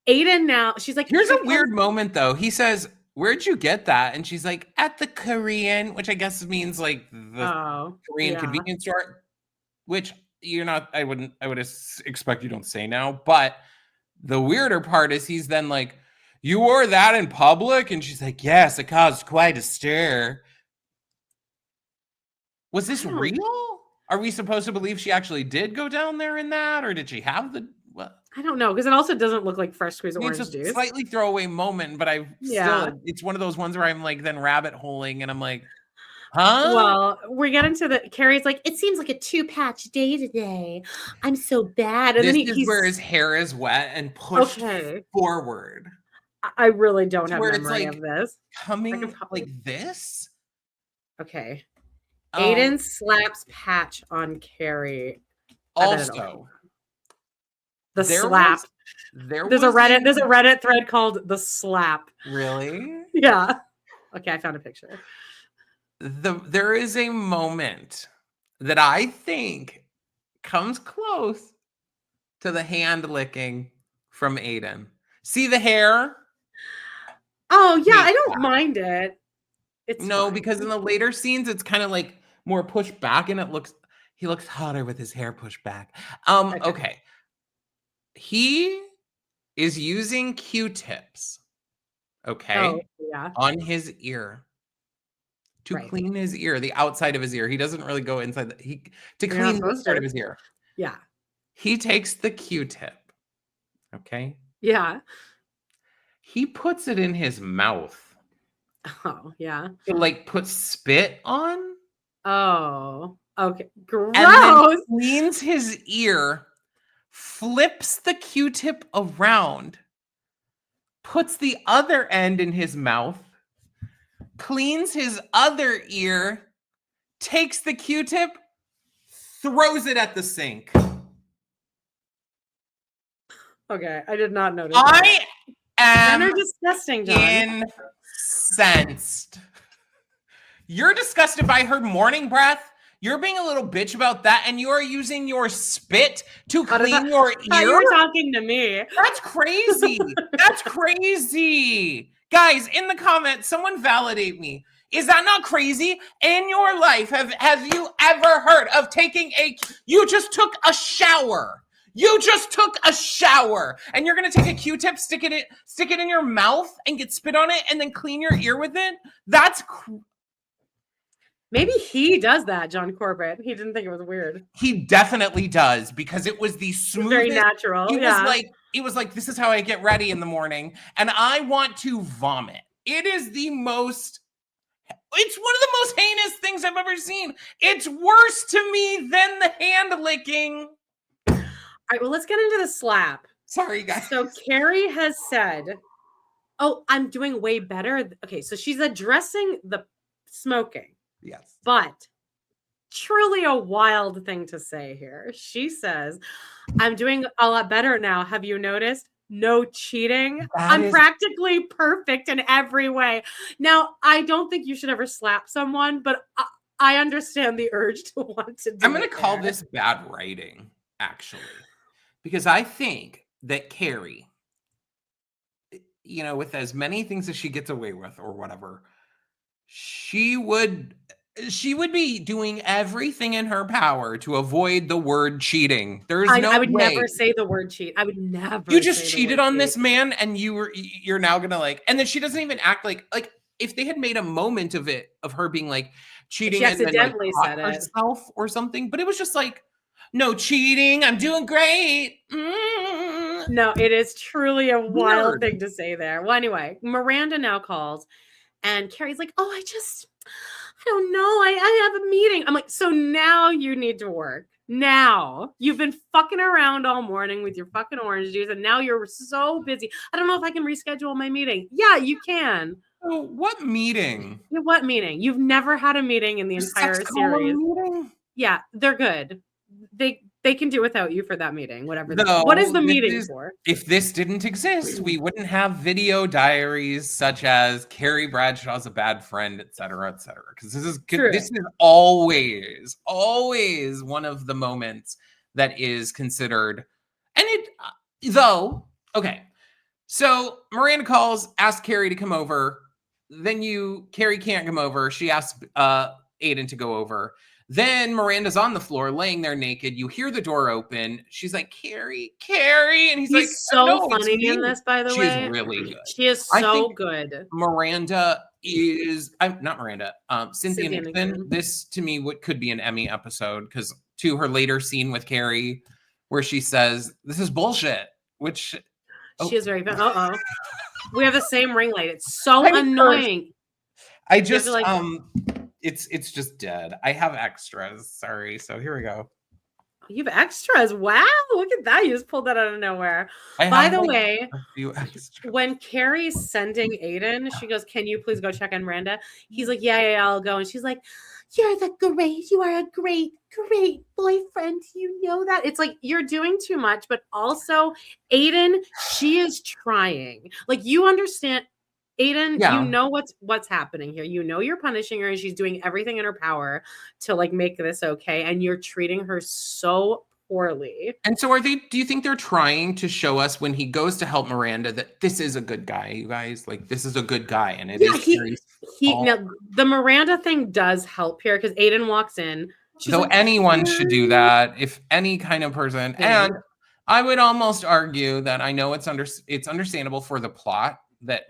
Aiden now, she's like, here's a weird moment though. He says, where'd you get that? And she's like, at the Korean, which I guess means like the Korean convenience store, which I would expect you don't say now. But the weirder part is he's then like, you wore that in public? And she's like, yes, it caused quite a stir. Was this real? Are we supposed to believe she actually did go down there in that? Or did she have I don't know, because it also doesn't look like fresh squeezed orange juice. It's a slightly throwaway moment, but it's one of those ones where I'm like then rabbit holing and I'm like, huh? Well, we get into Carrie's like, it seems like a 2-patch day today. I'm so bad. And this is where his hair is wet and pushed forward. I really don't have memory of this. Coming like this? Okay. Aiden slaps Patch on Carrie. Also, there's a Reddit thread called The Slap. Really? Yeah. Okay, I found a picture. There is a moment that I think comes close to the hand licking from Aiden. See the hair? Oh yeah, I don't mind it. It's fine. Because in the later scenes it's kind of like more pushed back and he looks hotter with his hair pushed back. Okay. He is using Q-tips, on his ear to clean his ear, the outside of his ear. He doesn't really go inside to clean the part of his ear. Yeah. He takes the Q-tip. Okay. Yeah. He puts it in his mouth. Oh, yeah. To like put spit on. Oh, okay. Gross. And then cleans his ear. Flips the Q-tip around, puts the other end in his mouth, cleans his other ear, takes the Q-tip, throws it at the sink. Okay, I did not notice. I am Men are disgusting, John. incensed. You're disgusted by her morning breath. You're being a little bitch about that, and you are using your spit to clean your ear. You were talking to me. That's crazy. That's crazy. Guys, in the comments, someone validate me. Is that not crazy? In your life, have you ever heard of you just took a shower. You just took a shower, and you're gonna take a Q-tip, stick it in your mouth, and get spit on it, and then clean your ear with it? That's maybe he does that, John Corbett. He didn't think it was weird. He definitely does, because it was the smoothest. Very natural. It was like, this is how I get ready in the morning, and I want to vomit. It's one of the most heinous things I've ever seen. It's worse to me than the hand licking. All right, well, let's get into the slap. Sorry, guys. So Carrie has said, oh, I'm doing way better. Okay, so she's addressing the smoking. Yes. But truly a wild thing to say here. She says, I'm doing a lot better now. Have you noticed? No cheating. I'm practically perfect in every way. Now, I don't think you should ever slap someone, but I understand the urge to want to do it. I'm going to call this bad writing, actually, because I think that Carrie, with as many things as she gets away with or whatever, she would be doing everything in her power to avoid the word cheating. I would never say the word cheat. I would never. You just cheated on this man, and you're now gonna and then she doesn't even act like if they had made a moment of her being like cheating, she accidentally and said herself or something, but it was just like, no cheating, I'm doing great. No, it is truly a wild thing to say there. Well, anyway, Miranda now calls, and Carrie's like, oh, I don't know. I have a meeting. I'm like, so now you need to work. Now you've been fucking around all morning with your fucking orange juice, and now you're so busy. I don't know if I can reschedule my meeting. Yeah, you can. Oh, what meeting? Yeah, what meeting? You've never had a meeting in the entire series. Yeah, they're good. They can do without you for that meeting, whatever. What is the meeting for? If this didn't exist, we wouldn't have video diaries such as Carrie Bradshaw's a bad friend, et cetera, because this is always one of the moments that is considered. And okay. So Miranda calls, asks Carrie to come over. Then Carrie can't come over. She asks Aiden to go over. Then Miranda's on the floor, laying there naked. You hear the door open. She's like, Carrie. And he's like, so funny in this, by the way. She's really good. She is so good. Miranda is, not Miranda, Cynthia Nixon. This, to me, could be an Emmy episode, because to her later scene with Carrie, where she says, this is bullshit, which... She is very good. Uh-oh. We have the same ring light. It's so annoying. I just, it's just dead. I have extras. Sorry. So here we go. You have extras. Wow. Look at that. You just pulled that out of nowhere. By the way, when Carrie's sending Aiden, she goes, can you please go check on Miranda? He's like, yeah, I'll go. And she's like, you are a great boyfriend. You know that. It's like, you're doing too much, but also Aiden, she is trying. Like, you understand, Aiden, you know what's happening here. You know you're punishing her, and she's doing everything in her power to make this okay, and you're treating her so poorly. And so do you think they're trying to show us when he goes to help Miranda that this is a good guy, you guys? Like, this is a good guy, and it is now, the Miranda thing does help here, because Aiden walks in. So anyone should do that, if any kind of person. And I would almost argue that I know it's understandable for the plot that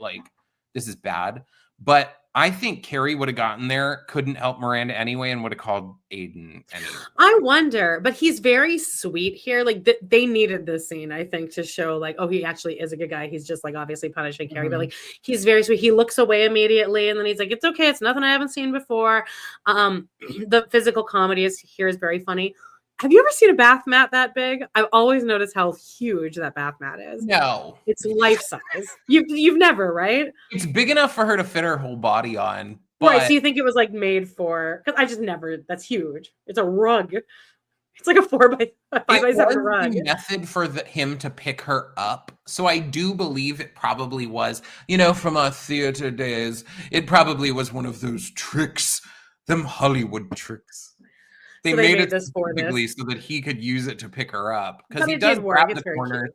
this is bad, but I think Carrie would have gotten there, couldn't help Miranda anyway, and would have called Aiden anyway. I wonder, but he's very sweet here. They needed this scene, I think, to show oh, he actually is a good guy. He's just obviously punishing Carrie, but he's very sweet. He looks away immediately, and then he's like, it's okay. It's nothing I haven't seen before. The physical comedy here is very funny. Have you ever seen a bath mat that big? I've always noticed how huge that bath mat is. No. It's life size. You've never, right? It's big enough for her to fit her whole body on. But... Right, so you think it was made for... Because I just never... That's huge. It's a rug. It's like a 4x7 rug. The method for him to pick her up. So I do believe it probably was, from our theater days, it probably was one of those tricks, them Hollywood tricks. They made it specifically so that he could use it to pick her up. Because he does grab the corner,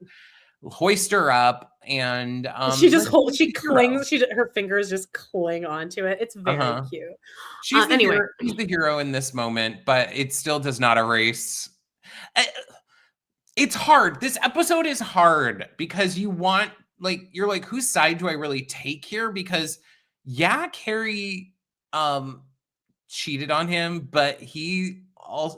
hoist her up, and she just she clings. Her fingers just cling onto it. It's very cute. She's the hero in this moment, but it still does not erase. It's hard. This episode is hard because you're like, whose side do I really take here? Because Carrie cheated on him, but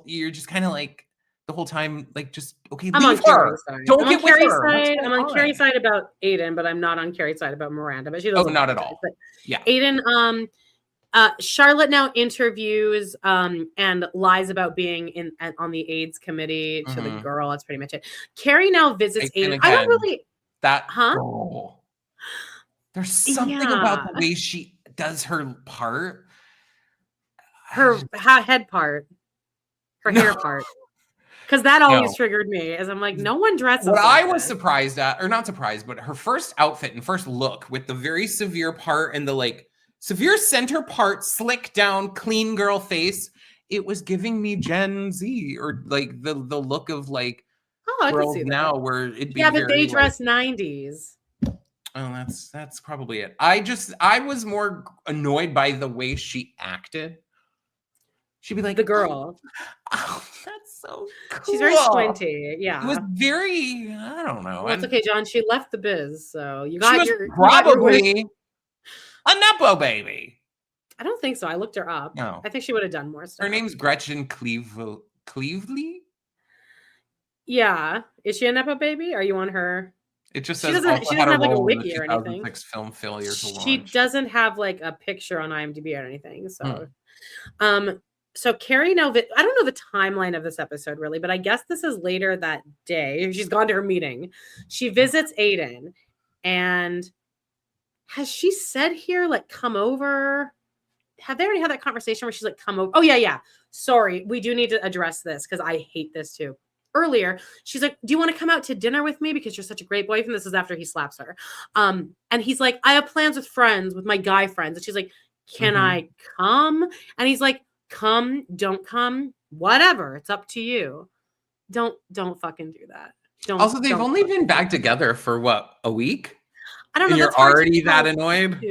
you're just kind of like the whole time, like, just okay. I'm on Carrie's side. Don't get with her. I'm on Carrie's side about Aiden, but I'm not on Carrie's side about Miranda. But she doesn't. Oh, not at all. But yeah, Aiden. Charlotte now interviews and lies about being on the AIDS committee to the girl. That's pretty much it. Carrie now visits Aiden. I don't really girl. There's something about the way she does her part. Her head part. Her hair part. Because that always triggered me. As I'm like, no one dresses what like I was surprised at, or not surprised, but her first outfit and first look with the very severe part and the severe center part, slick down, clean girl face. It was giving me Gen Z, or the look of I can see that. Now where it'd be but they dress 90s. Oh, that's probably it. I was more annoyed by the way she acted. She'd be like, the girl. Oh, that's so cool. She's very squinty. Yeah. It was very, I don't know. Well, it's okay, John. She left the biz, so you got probably a Nepo baby. I don't think so. I looked her up. No. I think she would have done more stuff. Her name's Gretchen Cleavely? Yeah. Is she a Nepo baby? Are you on her? It just says she doesn't have a wiki or anything. Film failure to launch. She doesn't have a picture on IMDb or anything. So, so Carrie now, I don't know the timeline of this episode really, but I guess this is later that day. She's gone to her meeting. She visits Aiden, and has she said here, come over? Have they already had that conversation where she's like, come over? Oh, yeah. Sorry. We do need to address this because I hate this too. Earlier, she's like, do you want to come out to dinner with me? Because you're such a great boyfriend. This is after he slaps her. And he's like, I have plans with my guy friends. And she's like, can I come? And he's like, come, don't come, whatever. It's up to you. Don't fucking do that. They've only been back together for what, a week? I don't know. And you're already that annoyed?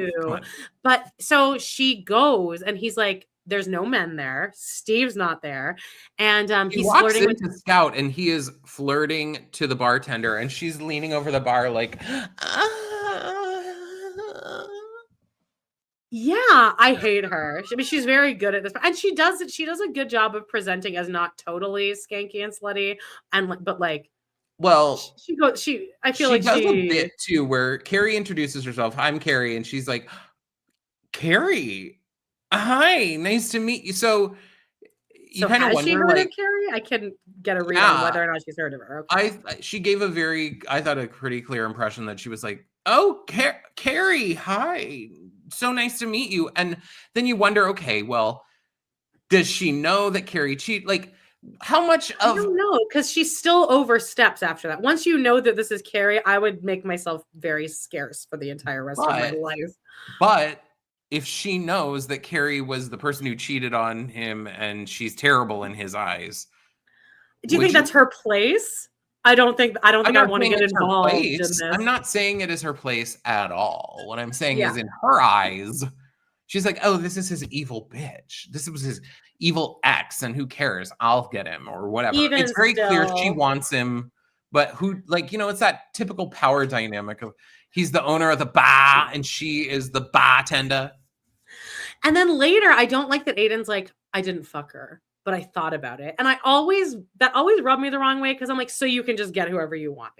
But so she goes and he's like, there's no men there. Steve's not there. And he's flirting with Scout, and he is flirting to the bartender, and she's leaning over the bar like, Yeah, I hate her. She's very good at this. And she does a good job of presenting as not totally skanky and slutty. I feel like she does a bit too, where Carrie introduces herself. I'm Carrie, and she's like, Carrie, hi, nice to meet you. So you kind of wonder, she heard of Carrie? I couldn't get a read on whether or not she's heard of her. Okay. She gave a pretty clear impression that she was like, oh, Carrie, hi, so nice to meet you. And then you wonder, okay, well, does she know that Carrie cheated? How much of... I don't know, because she still oversteps after that. Once you know that this is Carrie, I would make myself very scarce for the entire rest of my life. But if she knows that Carrie was the person who cheated on him and she's terrible in his eyes... Do you think that's her place? I don't think I want to get involved in this. I'm not saying it is her place at all. What I'm saying is, in her eyes, she's like, oh, this is his evil bitch. This was his evil ex, and who cares? I'll get him or whatever. It's very clear she wants him, but who, it's that typical power dynamic of he's the owner of the bar and she is the bartender. And then later, I don't like that Aiden's like, I didn't fuck her, but I thought about it. And that always rubbed me the wrong way, because I'm like, so you can just get whoever you want.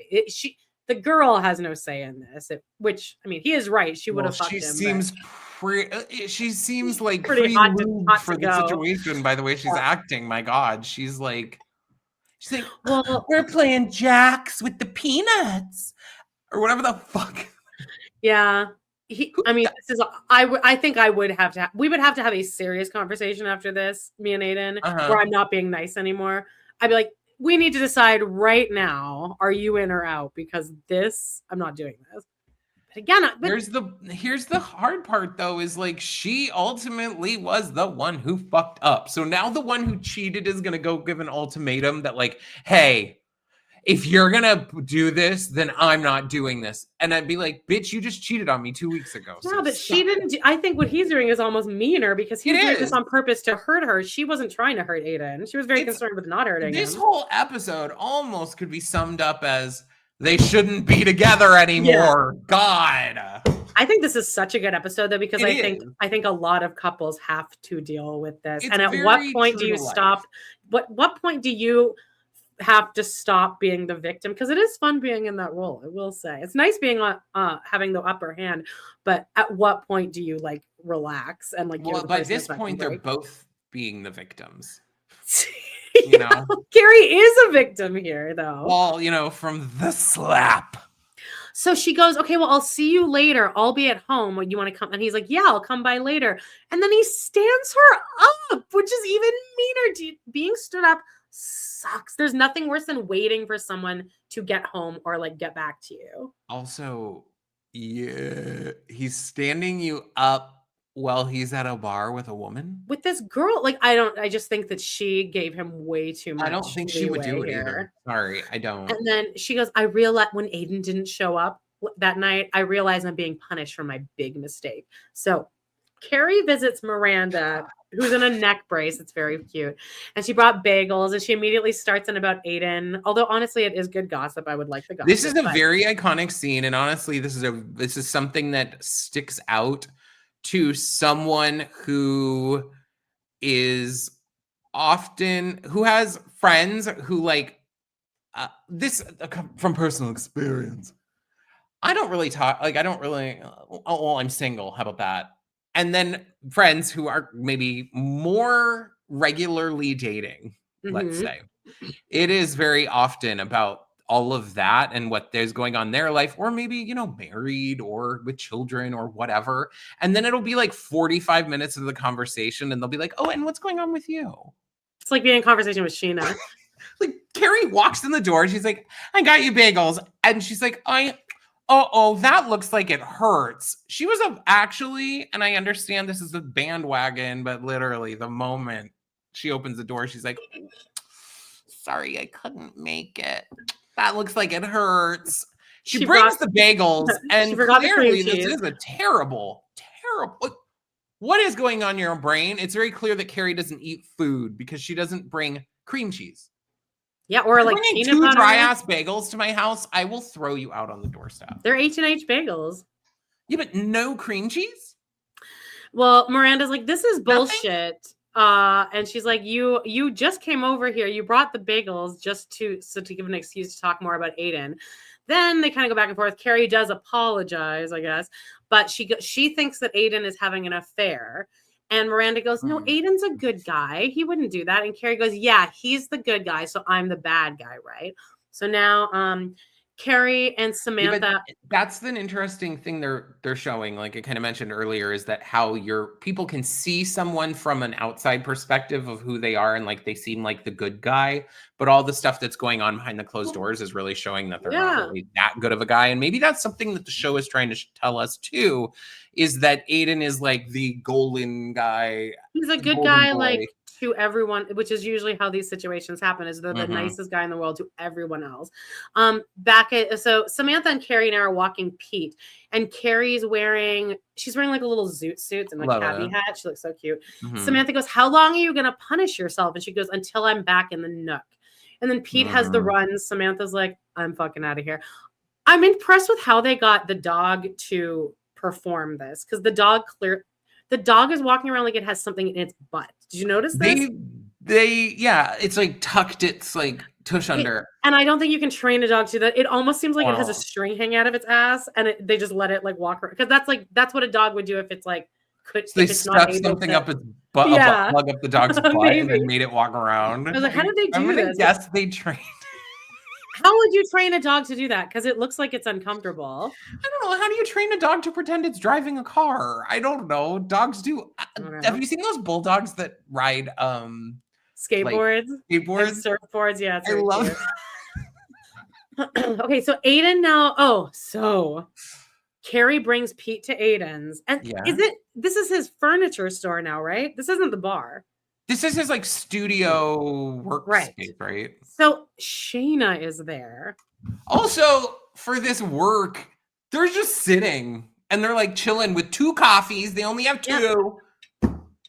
The girl has no say in this, which, I mean, he is right. She would have fucked him. She seems like pretty hot for the situation by the way she's acting. My God, she's like, well, we're playing jacks with the peanuts or whatever the fuck. Yeah. I think we would have to have a serious conversation after this, me and Aiden, where I'm not being nice anymore I'd be like, we need to decide right now, are you in or out? Because this, I'm not doing this. But again, here's the hard part though, is like she ultimately was the one who fucked up. So now the one who cheated is gonna go give an ultimatum that like, hey, if you're gonna do this, then I'm not doing this. And I'd be like, bitch, you just cheated on me 2 weeks ago. Yeah, but she didn't. I think what he's doing is almost meaner because he's doing this on purpose to hurt her. She wasn't trying to hurt Aiden. She was very concerned with not hurting him. This whole episode almost could be summed up as they shouldn't be together anymore. Yeah. God. I think this is such a good episode though, because I think a lot of couples have to deal with this. And at what point do you stop? What point do you have to stop being the victim? Because it is fun being in that role, I will say. It's nice being having the upper hand, but at what point do you like relax and like by this point they're both being the victims. You know, Carrie is a victim here though. Well, you know, from the slap. So she goes, okay, well, I'll see you later. I'll be at home. You want to come? And he's like, yeah, I'll come by later. And then he stands her up, which is even meaner. Being stood up sucks. There's nothing worse than waiting for someone to get home or like get back to you. Also, yeah, he's standing you up while he's at a bar with a woman. With this girl, like I just think that she gave him way too much. I don't think she would do it either. Sorry, I don't. And then she goes, I realized when Aiden didn't show up that night, I realized I'm being punished for my big mistake. So Carrie visits Miranda, who's in a neck brace. It's very cute. And she brought bagels and she immediately starts in about Aiden. Although honestly, it is good gossip. I would like the gossip. This is a very iconic scene. And honestly, this is something that sticks out to someone who is who has friends who like this from personal experience. I don't really talk, like, I don't really, well, I'm single. How about that? And then friends who are maybe more regularly dating, let's say. It is very often about all of that and what there's going on in their life, or maybe, you know, married or with children or whatever. And then it'll be like 45 minutes of the conversation and they'll be like, oh, and what's going on with you? It's like being in conversation with Sheena. Like Carrie walks in the door. She's like, I got you bagels. And she's like, oh, that looks like it hurts. She was actually, and I understand this is a bandwagon, but literally the moment she opens the door, she's like, sorry, I couldn't make it. That looks like it hurts. She brings the bagels, and clearly this is a terrible. What is going on in your brain? It's very clear that Carrie doesn't eat food because she doesn't bring cream cheese. Yeah, or like peanut butter. 2 dry-ass bagels to my house, I will throw you out on the doorstep. They're H&H bagels. Yeah, but no cream cheese? Well, Miranda's like, this is bullshit. And she's like, you just came over here. You brought the bagels just to give an excuse to talk more about Aiden. Then they kind of go back and forth. Carrie does apologize, I guess, but she thinks that Aiden is having an affair. And Miranda goes, no, Aiden's a good guy. He wouldn't do that. And Carrie goes, yeah, he's the good guy. So I'm the bad guy, right? So now Carrie and Samantha. Yeah, that's an interesting thing they're showing. Like I kind of mentioned earlier, is that how people can see someone from an outside perspective of who they are, and like they seem like the good guy, but all the stuff that's going on behind the closed doors is really showing that they're not really that good of a guy. And maybe that's something that the show is trying to tell us too, is that Aiden is like the golden guy. He's a good guy, like to everyone, which is usually how these situations happen, is they're the nicest guy in the world to everyone else. So Samantha and Carrie now are walking Pete, and Carrie's wearing like a little zoot suit and a cabbie hat. She looks so cute. Samantha goes, how long are you going to punish yourself? And she goes, until I'm back in the nook. And then Pete has the runs. Samantha's like, I'm fucking out of here. I'm impressed with how they got the dog to perform this, because the dog is walking around like it has something in its butt. Did you notice this? It's like tucked its like tush under. And I don't think you can train a dog to that. It almost seems like it has a string hanging out of its ass, and they just let it like walk around. Because that's what a dog would do if it's like they stuffed something up its butt, plug up the dog's butt, and then made it walk around. I was like, how did they do this? Yes, they trained. How would you train a dog to do that? Because it looks like it's uncomfortable. I don't know. How do you train a dog to pretend it's driving a car? I don't know. Dogs do. Have you seen those bulldogs that ride skateboards, skateboards, surfboards. Yeah, I love. Okay, so Aiden now. Oh, so Carrie brings Pete to Aiden's, and this is his furniture store now, right? This isn't the bar. This is his like studio workspace, right? So Shayna is there. Also, for this work, they're just sitting and they're like chilling with 2 coffees. They only have 2. Yep.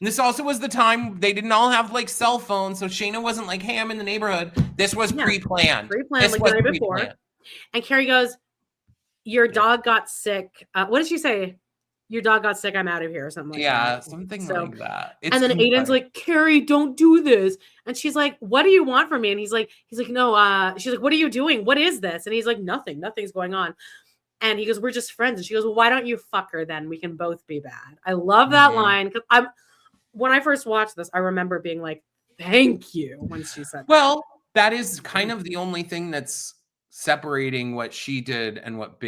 And this also was the time they didn't all have like cell phones, so Shayna wasn't like, "Hey, I'm in the neighborhood." This was pre-planned. Pre-planned, like the night before. And Carrie goes, "Your dog got sick." What did she say? "Your dog got sick. I'm out of here," or something like that. Yeah, something like that. And then Aiden's like, "Carrie, don't do this." And she's like, "What do you want from me?" And he's like, "No." She's like, "What are you doing? What is this?" And he's like, "Nothing. Nothing's going on." And he goes, "We're just friends." And she goes, "Well, why don't you fuck her then? We can both be bad." I love that line because when I first watched this, I remember being like, "Thank you," when she said. Well, that is kind of the only thing that's separating what she did and what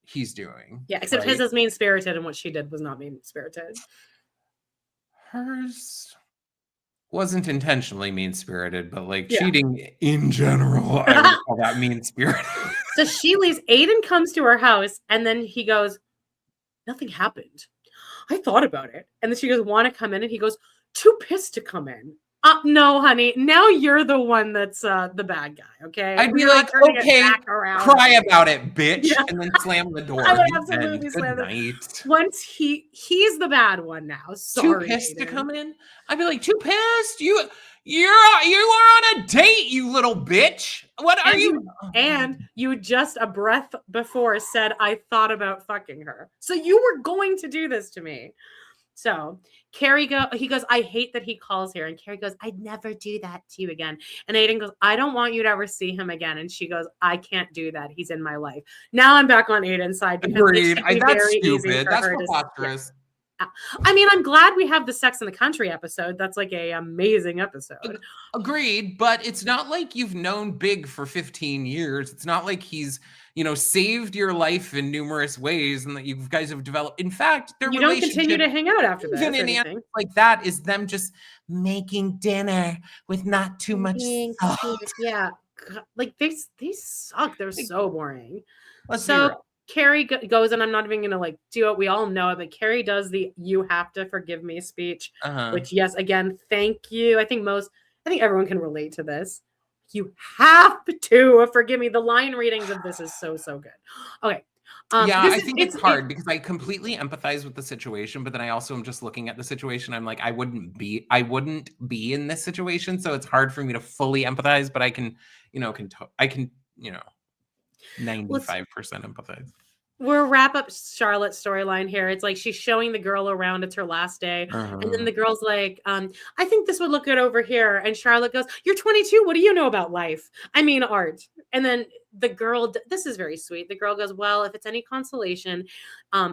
he's doing. Yeah, except his is mean-spirited and what she did was not mean-spirited. Hers wasn't intentionally mean-spirited, but like cheating in general, I would call that mean-spirited. So she leaves. Aiden comes to her house and then he goes, "Nothing happened. I thought about it." And then she goes, "Want to come in?" And he goes, "Too pissed to come in." No, honey. Now you're the one that's the bad guy, okay? I'd be like, "Okay, cry about it, bitch," and then slam the door. I would absolutely slam the door. Once he's the bad one now. Sorry, too pissed to come in? I'd be like, "Too pissed? You are on a date, you little bitch. What are you?" And you just a breath before said, "I thought about fucking her." So you were going to do this to me. So Carrie he goes, "I hate that he calls here." And Carrie goes, "I'd never do that to you again." And Aiden goes, "I don't want you to ever see him again." And she goes, "I can't do that. He's in my life." Now I'm back on Aiden's side. Agreed. That's stupid. That's preposterous. I mean, I'm glad we have the Sex in the Country episode. That's like a amazing episode. Agreed, but it's not like you've known Big for 15 years. It's not like he's, saved your life in numerous ways and that you guys have developed. In fact, you don't continue to hang out after that. Like that is them just making dinner with not too much salt. Yeah. Like they suck. They're so boring. Carrie goes, and I'm not even going to do it. We all know it, but Carrie does the "you have to forgive me" speech, which, yes, again, thank you. I think everyone can relate to this. You have to forgive me. The line readings of this is so good. Okay. I think it's hard because I completely empathize with the situation, but then I also am just looking at the situation. I'm like, I wouldn't be in this situation. So it's hard for me to fully empathize, but I can 95% empathize. We'll wrap up Charlotte's storyline here. It's like she's showing the girl around. It's her last day. And then the girl's like, "I think this would look good over here." And Charlotte goes, "You're 22. What do you know about life? I mean, art." And then the girl, this is very sweet. The girl goes, "Well, if it's any consolation,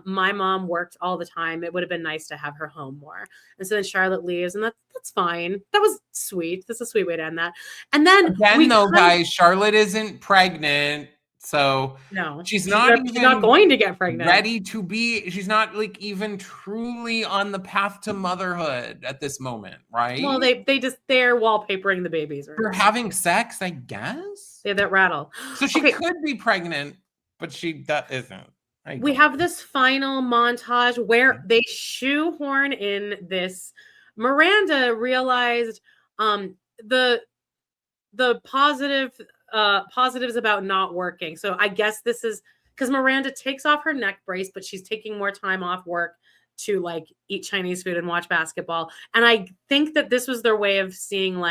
my mom worked all the time. It would have been nice to have her home more." And so then Charlotte leaves, and that's fine. That was sweet. That's a sweet way to end that. And then guys, Charlotte isn't pregnant. So no, she's not going to get pregnant. She's not even truly on the path to motherhood at this moment, right? Well, they're wallpapering the babies. Right? They're having sex, I guess. Yeah, that rattle. So she could be pregnant, but that isn't. We have this final montage where they shoehorn in this. Miranda realized the positives about not working. So I guess this is because Miranda takes off her neck brace, but she's taking more time off work to eat Chinese food and watch basketball. And I think that this was their way of seeing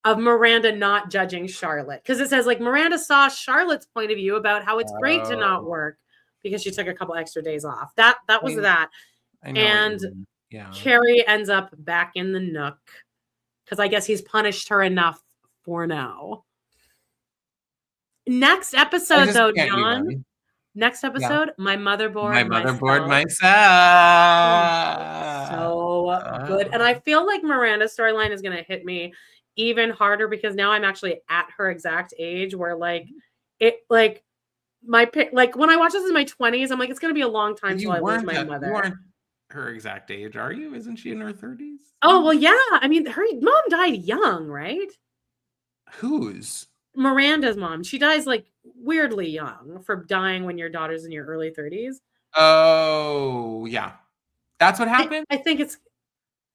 of Miranda not judging Charlotte. Because it says Miranda saw Charlotte's point of view about how it's great to not work because she took a couple extra days off. That was that. And Carrie ends up back in the Nook because I guess he's punished her enough for now. Next episode, though, John. Next episode, my motherboard myself. So good. And I feel like Miranda's storyline is going to hit me even harder because now I'm actually at her exact age where when I watch this in my 20s, I'm like, it's going to be a long time till I lose my mother. her exact age, are you? Isn't she in her 30s? Oh, well, yeah. I mean, her mom died young, right? Whose? Miranda's mom. She dies like weirdly young for dying when your daughter's in your early 30s. Oh, yeah. That's what happened? I think it's,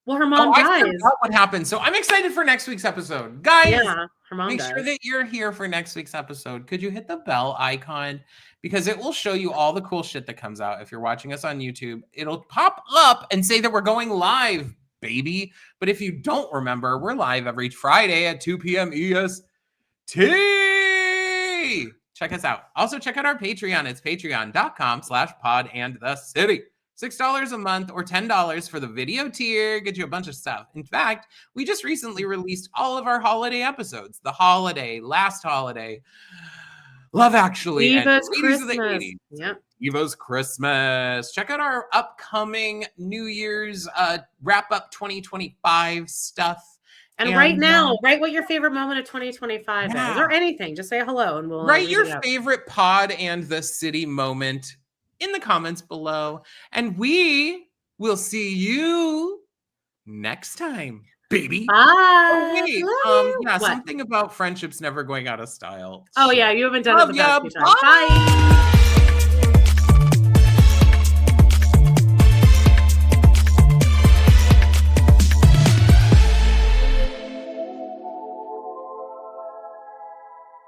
well, her mom dies. I forgot what happened. So I'm excited for next week's episode. Guys, yeah, her mom make dies. sure that you're here for next week's episode. Could you hit the bell icon? Because it will show you all the cool shit that comes out. If you're watching us on YouTube, it'll pop up and say that we're going live, baby. But if you don't remember, we're live every Friday at 2 p.m. EST. Check us out. Also, check out our Patreon. It's patreon.com/podandthecity. $6 a month or $10 for the video tier. Get you a bunch of stuff. In fact, we just recently released all of our holiday episodes. The Holiday, Last Holiday, Love Actually, Eva's and Ladies of the 80s. Yep. Eva's Christmas. Check out our upcoming New Year's wrap-up 2025 stuff. And right now, write what your favorite moment of 2025 is, or anything. Just say hello and we'll write your favorite pod and the city moment in the comments below. And we will see you next time, baby. Bye. Oh, wait. Yeah, what? Something about friendships never going out of style. Oh, yeah, you haven't done it the past few times. Bye.